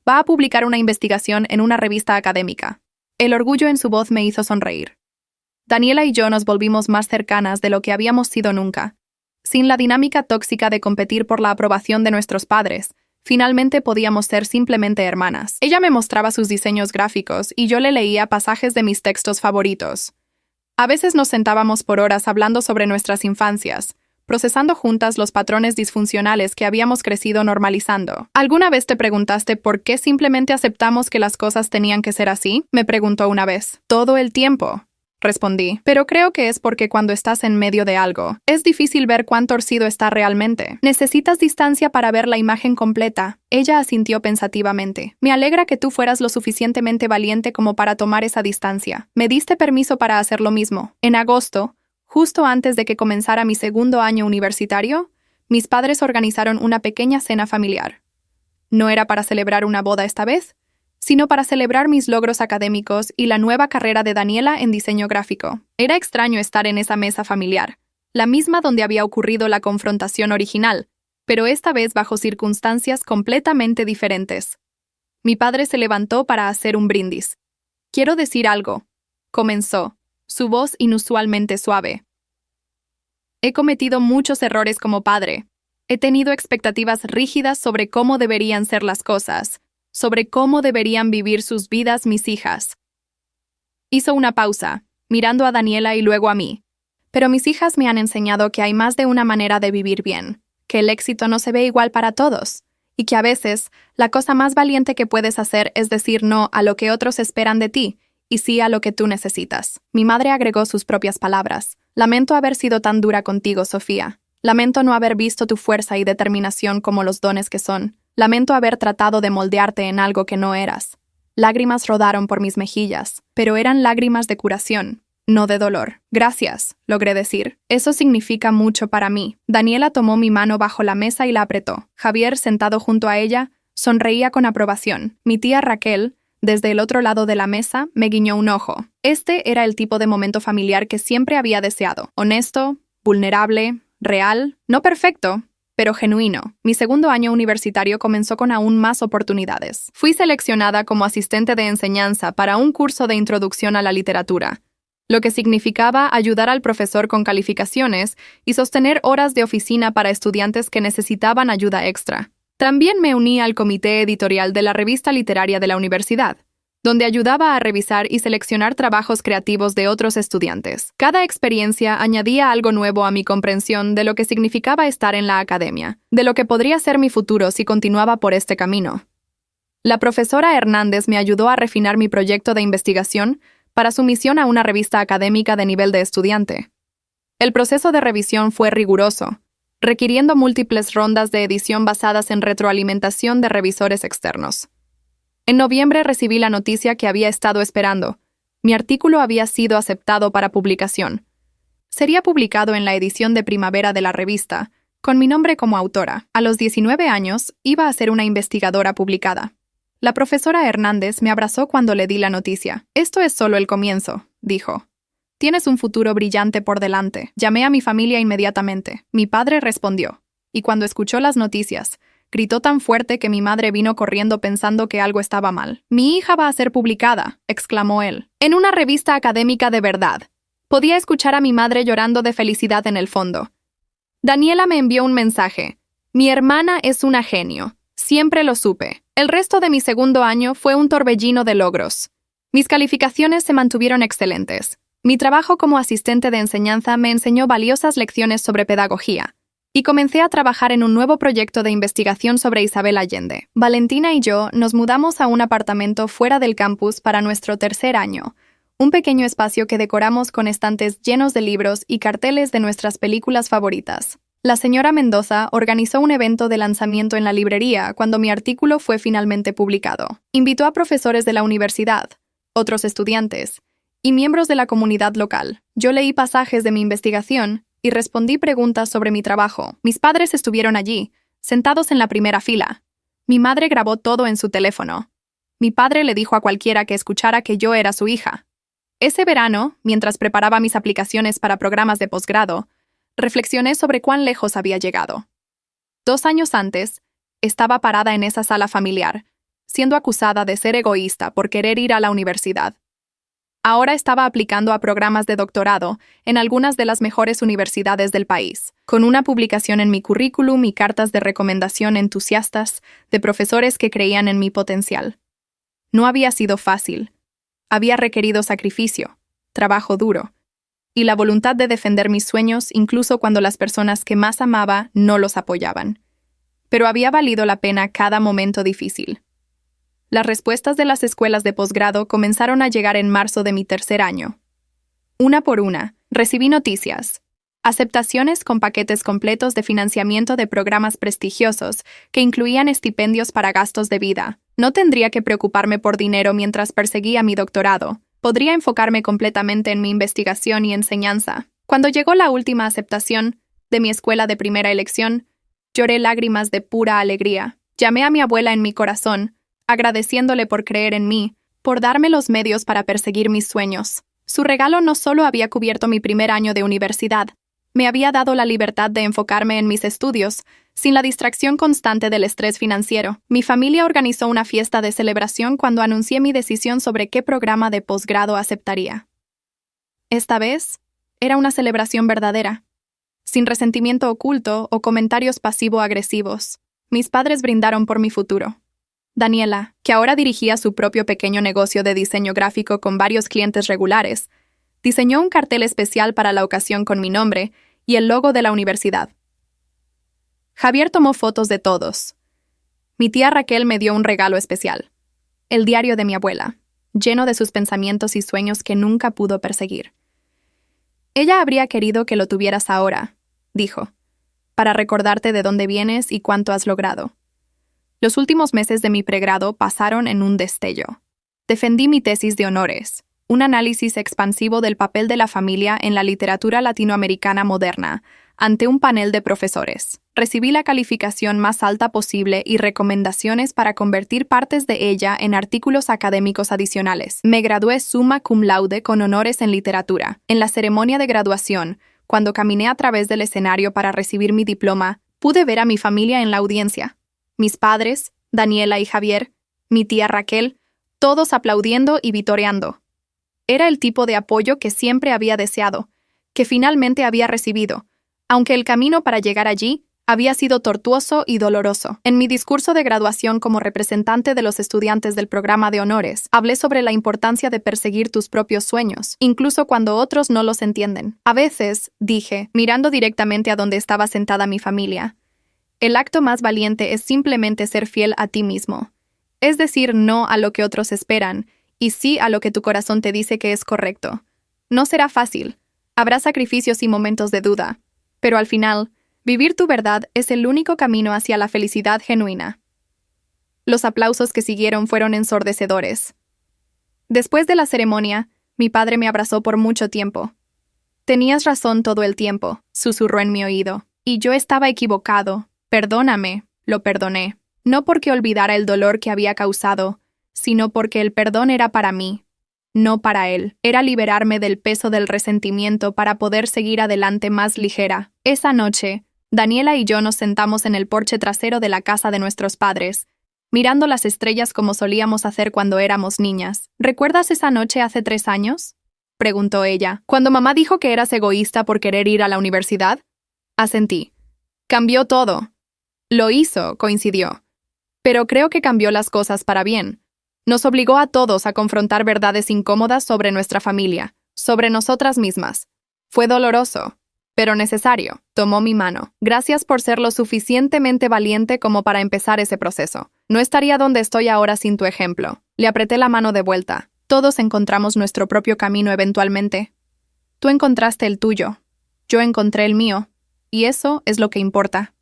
Speaker 1: «Va a publicar una investigación en una revista académica». El orgullo en su voz me hizo sonreír. Daniela y yo nos volvimos más cercanas de lo que habíamos sido nunca. Sin la dinámica tóxica de competir por la aprobación de nuestros padres, finalmente podíamos ser simplemente hermanas. Ella me mostraba sus diseños gráficos y yo le leía pasajes de mis textos favoritos. A veces nos sentábamos por horas hablando sobre nuestras infancias, procesando juntas los patrones disfuncionales que habíamos crecido normalizando. «¿Alguna vez te preguntaste por qué simplemente aceptamos que las cosas tenían que ser así?», me preguntó una vez. «Todo el tiempo», respondí. «Pero creo que es porque cuando estás en medio de algo, es difícil ver cuán torcido está realmente. Necesitas distancia para ver la imagen completa». Ella asintió pensativamente. «Me alegra que tú fueras lo suficientemente valiente como para tomar esa distancia. Me diste permiso para hacer lo mismo. En agosto, justo antes de que comenzara mi segundo año universitario, mis padres organizaron una pequeña cena familiar. No era para celebrar una boda esta vez, sino para celebrar mis logros académicos y la nueva carrera de Daniela en diseño gráfico. Era extraño estar en esa mesa familiar, la misma donde había ocurrido la confrontación original, pero esta vez bajo circunstancias completamente diferentes. Mi padre se levantó para hacer un brindis. «Quiero decir algo», comenzó, su voz inusualmente suave. He cometido muchos errores como padre. He tenido expectativas rígidas sobre cómo deberían ser las cosas, sobre cómo deberían vivir sus vidas mis hijas. Hizo una pausa, mirando a Daniela y luego a mí. Pero mis hijas me han enseñado que hay más de una manera de vivir bien, que el éxito no se ve igual para todos, y que a veces la cosa más valiente que puedes hacer es decir no a lo que otros esperan de ti, y sí a lo que tú necesitas. Mi madre agregó sus propias palabras. Lamento haber sido tan dura contigo, Sofía. Lamento no haber visto tu fuerza y determinación como los dones que son. Lamento haber tratado de moldearte en algo que no eras. Lágrimas rodaron por mis mejillas, pero eran lágrimas de curación, no de dolor. Gracias, logré decir. Eso significa mucho para mí. Daniela tomó mi mano bajo la mesa y la apretó. Javier, sentado junto a ella, sonreía con aprobación. Mi tía Raquel, desde el otro lado de la mesa, me guiñó un ojo. Este era el tipo de momento familiar que siempre había deseado. Honesto, vulnerable, real, no perfecto, pero genuino. Mi segundo año universitario comenzó con aún más oportunidades. Fui seleccionada como asistente de enseñanza para un curso de introducción a la literatura, lo que significaba ayudar al profesor con calificaciones y sostener horas de oficina para estudiantes que necesitaban ayuda extra. También me uní al comité editorial de la revista literaria de la universidad, donde ayudaba a revisar y seleccionar trabajos creativos de otros estudiantes. Cada experiencia añadía algo nuevo a mi comprensión de lo que significaba estar en la academia, de lo que podría ser mi futuro si continuaba por este camino. La profesora Hernández me ayudó a refinar mi proyecto de investigación para sumisión a una revista académica de nivel de estudiante. El proceso de revisión fue riguroso, requiriendo múltiples rondas de edición basadas en retroalimentación de revisores externos. En noviembre recibí la noticia que había estado esperando. Mi artículo había sido aceptado para publicación. Sería publicado en la edición de primavera de la revista, con mi nombre como autora. A los 19 años, iba a ser una investigadora publicada. La profesora Hernández me abrazó cuando le di la noticia. Esto es solo el comienzo, dijo. Tienes un futuro brillante por delante. Llamé a mi familia inmediatamente. Mi padre respondió. Y cuando escuchó las noticias, gritó tan fuerte que mi madre vino corriendo pensando que algo estaba mal. «Mi hija va a ser publicada», exclamó él, «en una revista académica de verdad». Podía escuchar a mi madre llorando de felicidad en el fondo. Daniela me envió un mensaje. «Mi hermana es una genio. Siempre lo supe». El resto de mi segundo año fue un torbellino de logros. Mis calificaciones se mantuvieron excelentes. Mi trabajo como asistente de enseñanza me enseñó valiosas lecciones sobre pedagogía. Y comencé a trabajar en un nuevo proyecto de investigación sobre Isabel Allende. Valentina y yo nos mudamos a un apartamento fuera del campus para nuestro tercer año, un pequeño espacio que decoramos con estantes llenos de libros y carteles de nuestras películas favoritas. La señora Mendoza organizó un evento de lanzamiento en la librería cuando mi artículo fue finalmente publicado. Invitó a profesores de la universidad, otros estudiantes y miembros de la comunidad local. Yo leí pasajes de mi investigación y respondí preguntas sobre mi trabajo. Mis padres estuvieron allí, sentados en la primera fila. Mi madre grabó todo en su teléfono. Mi padre le dijo a cualquiera que escuchara que yo era su hija. Ese verano, mientras preparaba mis aplicaciones para programas de posgrado, reflexioné sobre cuán lejos había llegado. 2 años antes, estaba parada en esa sala familiar, siendo acusada de ser egoísta por querer ir a la universidad. Ahora estaba aplicando a programas de doctorado en algunas de las mejores universidades del país, con una publicación en mi currículum y cartas de recomendación entusiastas de profesores que creían en mi potencial. No había sido fácil. Había requerido sacrificio, trabajo duro, y la voluntad de defender mis sueños incluso cuando las personas que más amaba no los apoyaban. Pero había valido la pena cada momento difícil. Las respuestas de las escuelas de posgrado comenzaron a llegar en marzo de mi tercer año. Una por una, recibí noticias. Aceptaciones con paquetes completos de financiamiento de programas prestigiosos que incluían estipendios para gastos de vida. No tendría que preocuparme por dinero mientras perseguía mi doctorado. Podría enfocarme completamente en mi investigación y enseñanza. Cuando llegó la última aceptación de mi escuela de primera elección, lloré lágrimas de pura alegría. Llamé a mi abuela en mi corazón, agradeciéndole por creer en mí, por darme los medios para perseguir mis sueños. Su regalo no solo había cubierto mi primer año de universidad, me había dado la libertad de enfocarme en mis estudios, sin la distracción constante del estrés financiero. Mi familia organizó una fiesta de celebración cuando anuncié mi decisión sobre qué programa de posgrado aceptaría. Esta vez, era una celebración verdadera, sin resentimiento oculto o comentarios pasivo-agresivos. Mis padres brindaron por mi futuro. Daniela, que ahora dirigía su propio pequeño negocio de diseño gráfico con varios clientes regulares, diseñó un cartel especial para la ocasión con mi nombre y el logo de la universidad. Javier tomó fotos de todos. Mi tía Raquel me dio un regalo especial, el diario de mi abuela, lleno de sus pensamientos y sueños que nunca pudo perseguir. Ella habría querido que lo tuvieras ahora, dijo, para recordarte de dónde vienes y cuánto has logrado. Los últimos meses de mi pregrado pasaron en un destello. Defendí mi tesis de honores, un análisis expansivo del papel de la familia en la literatura latinoamericana moderna, ante un panel de profesores. Recibí la calificación más alta posible y recomendaciones para convertir partes de ella en artículos académicos adicionales. Me gradué summa cum laude con honores en literatura. En la ceremonia de graduación, cuando caminé a través del escenario para recibir mi diploma, pude ver a mi familia en la audiencia. Mis padres, Daniela y Javier, mi tía Raquel, todos aplaudiendo y vitoreando. Era el tipo de apoyo que siempre había deseado, que finalmente había recibido, aunque el camino para llegar allí había sido tortuoso y doloroso. En mi discurso de graduación como representante de los estudiantes del programa de honores, hablé sobre la importancia de perseguir tus propios sueños, incluso cuando otros no los entienden. A veces, dije, mirando directamente a donde estaba sentada mi familia, el acto más valiente es simplemente ser fiel a ti mismo. Es decir, no a lo que otros esperan, y sí a lo que tu corazón te dice que es correcto. No será fácil. Habrá sacrificios y momentos de duda. Pero al final, vivir tu verdad es el único camino hacia la felicidad genuina. Los aplausos que siguieron fueron ensordecedores. Después de la ceremonia, mi padre me abrazó por mucho tiempo. Tenías razón todo el tiempo, susurró en mi oído, y yo estaba equivocado. Perdóname, lo perdoné. No porque olvidara el dolor que había causado, sino porque el perdón era para mí, no para él. Era liberarme del peso del resentimiento para poder seguir adelante más ligera. Esa noche, Daniela y yo nos sentamos en el porche trasero de la casa de nuestros padres, mirando las estrellas como solíamos hacer cuando éramos niñas. ¿Recuerdas esa noche hace 3 años? Preguntó ella. ¿Cuando mamá dijo que eras egoísta por querer ir a la universidad? Asentí. Cambió todo. Lo hizo, coincidió. Pero creo que cambió las cosas para bien. Nos obligó a todos a confrontar verdades incómodas sobre nuestra familia, sobre nosotras mismas. Fue doloroso, pero necesario. Tomó mi mano. Gracias por ser lo suficientemente valiente como para empezar ese proceso. No estaría donde estoy ahora sin tu ejemplo. Le apreté la mano de vuelta. Todos encontramos nuestro propio camino eventualmente. Tú encontraste el tuyo. Yo encontré el mío. Y eso es lo que importa.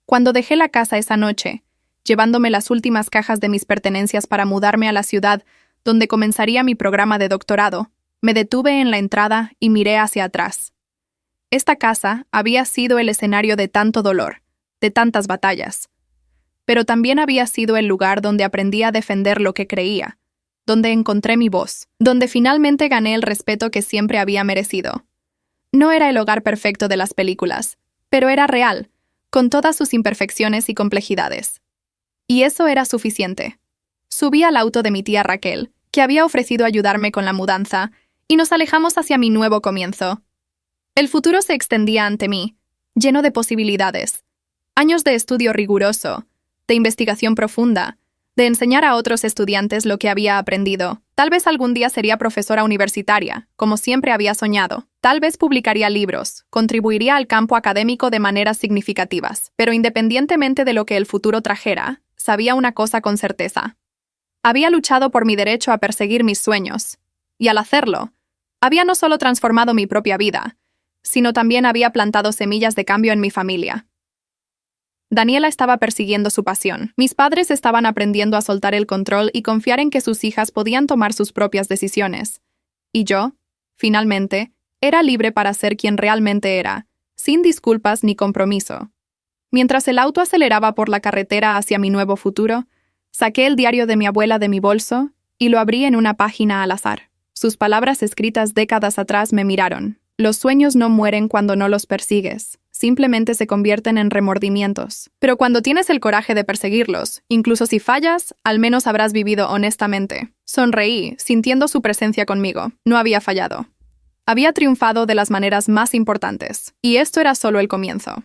Speaker 1: Cuando dejé la casa esa noche, llevándome las últimas cajas de mis pertenencias para mudarme a la ciudad donde comenzaría mi programa de doctorado, me detuve en la entrada y miré hacia atrás. Esta casa había sido el escenario de tanto dolor, de tantas batallas, pero también había sido el lugar donde aprendí a defender lo que creía, donde encontré mi voz, donde finalmente gané el respeto que siempre había merecido. No era el hogar perfecto de las películas, pero era real, con todas sus imperfecciones y complejidades. Y eso era suficiente. Subí al auto de mi tía Raquel, que había ofrecido ayudarme con la mudanza, y nos alejamos hacia mi nuevo comienzo. El futuro se extendía ante mí, lleno de posibilidades. Años de estudio riguroso, de investigación profunda, de enseñar a otros estudiantes lo que había aprendido. Tal vez algún día sería profesora universitaria, como siempre había soñado. Tal vez publicaría libros, contribuiría al campo académico de maneras significativas. Pero independientemente de lo que el futuro trajera, sabía una cosa con certeza. Había luchado por mi derecho a perseguir mis sueños, y al hacerlo, había no solo transformado mi propia vida, sino también había plantado semillas de cambio en mi familia. Daniela estaba persiguiendo su pasión. Mis padres estaban aprendiendo a soltar el control y confiar en que sus hijas podían tomar sus propias decisiones. Y yo, finalmente, era libre para ser quien realmente era, sin disculpas ni compromiso. Mientras el auto aceleraba por la carretera hacia mi nuevo futuro, saqué el diario de mi abuela de mi bolso y lo abrí en una página al azar. Sus palabras escritas décadas atrás me miraron. Los sueños no mueren cuando no los persigues. Simplemente se convierten en remordimientos. Pero cuando tienes el coraje de perseguirlos, incluso si fallas, al menos habrás vivido honestamente. Sonreí, sintiendo su presencia conmigo. No había fallado. Había triunfado de las maneras más importantes, y esto era solo el comienzo.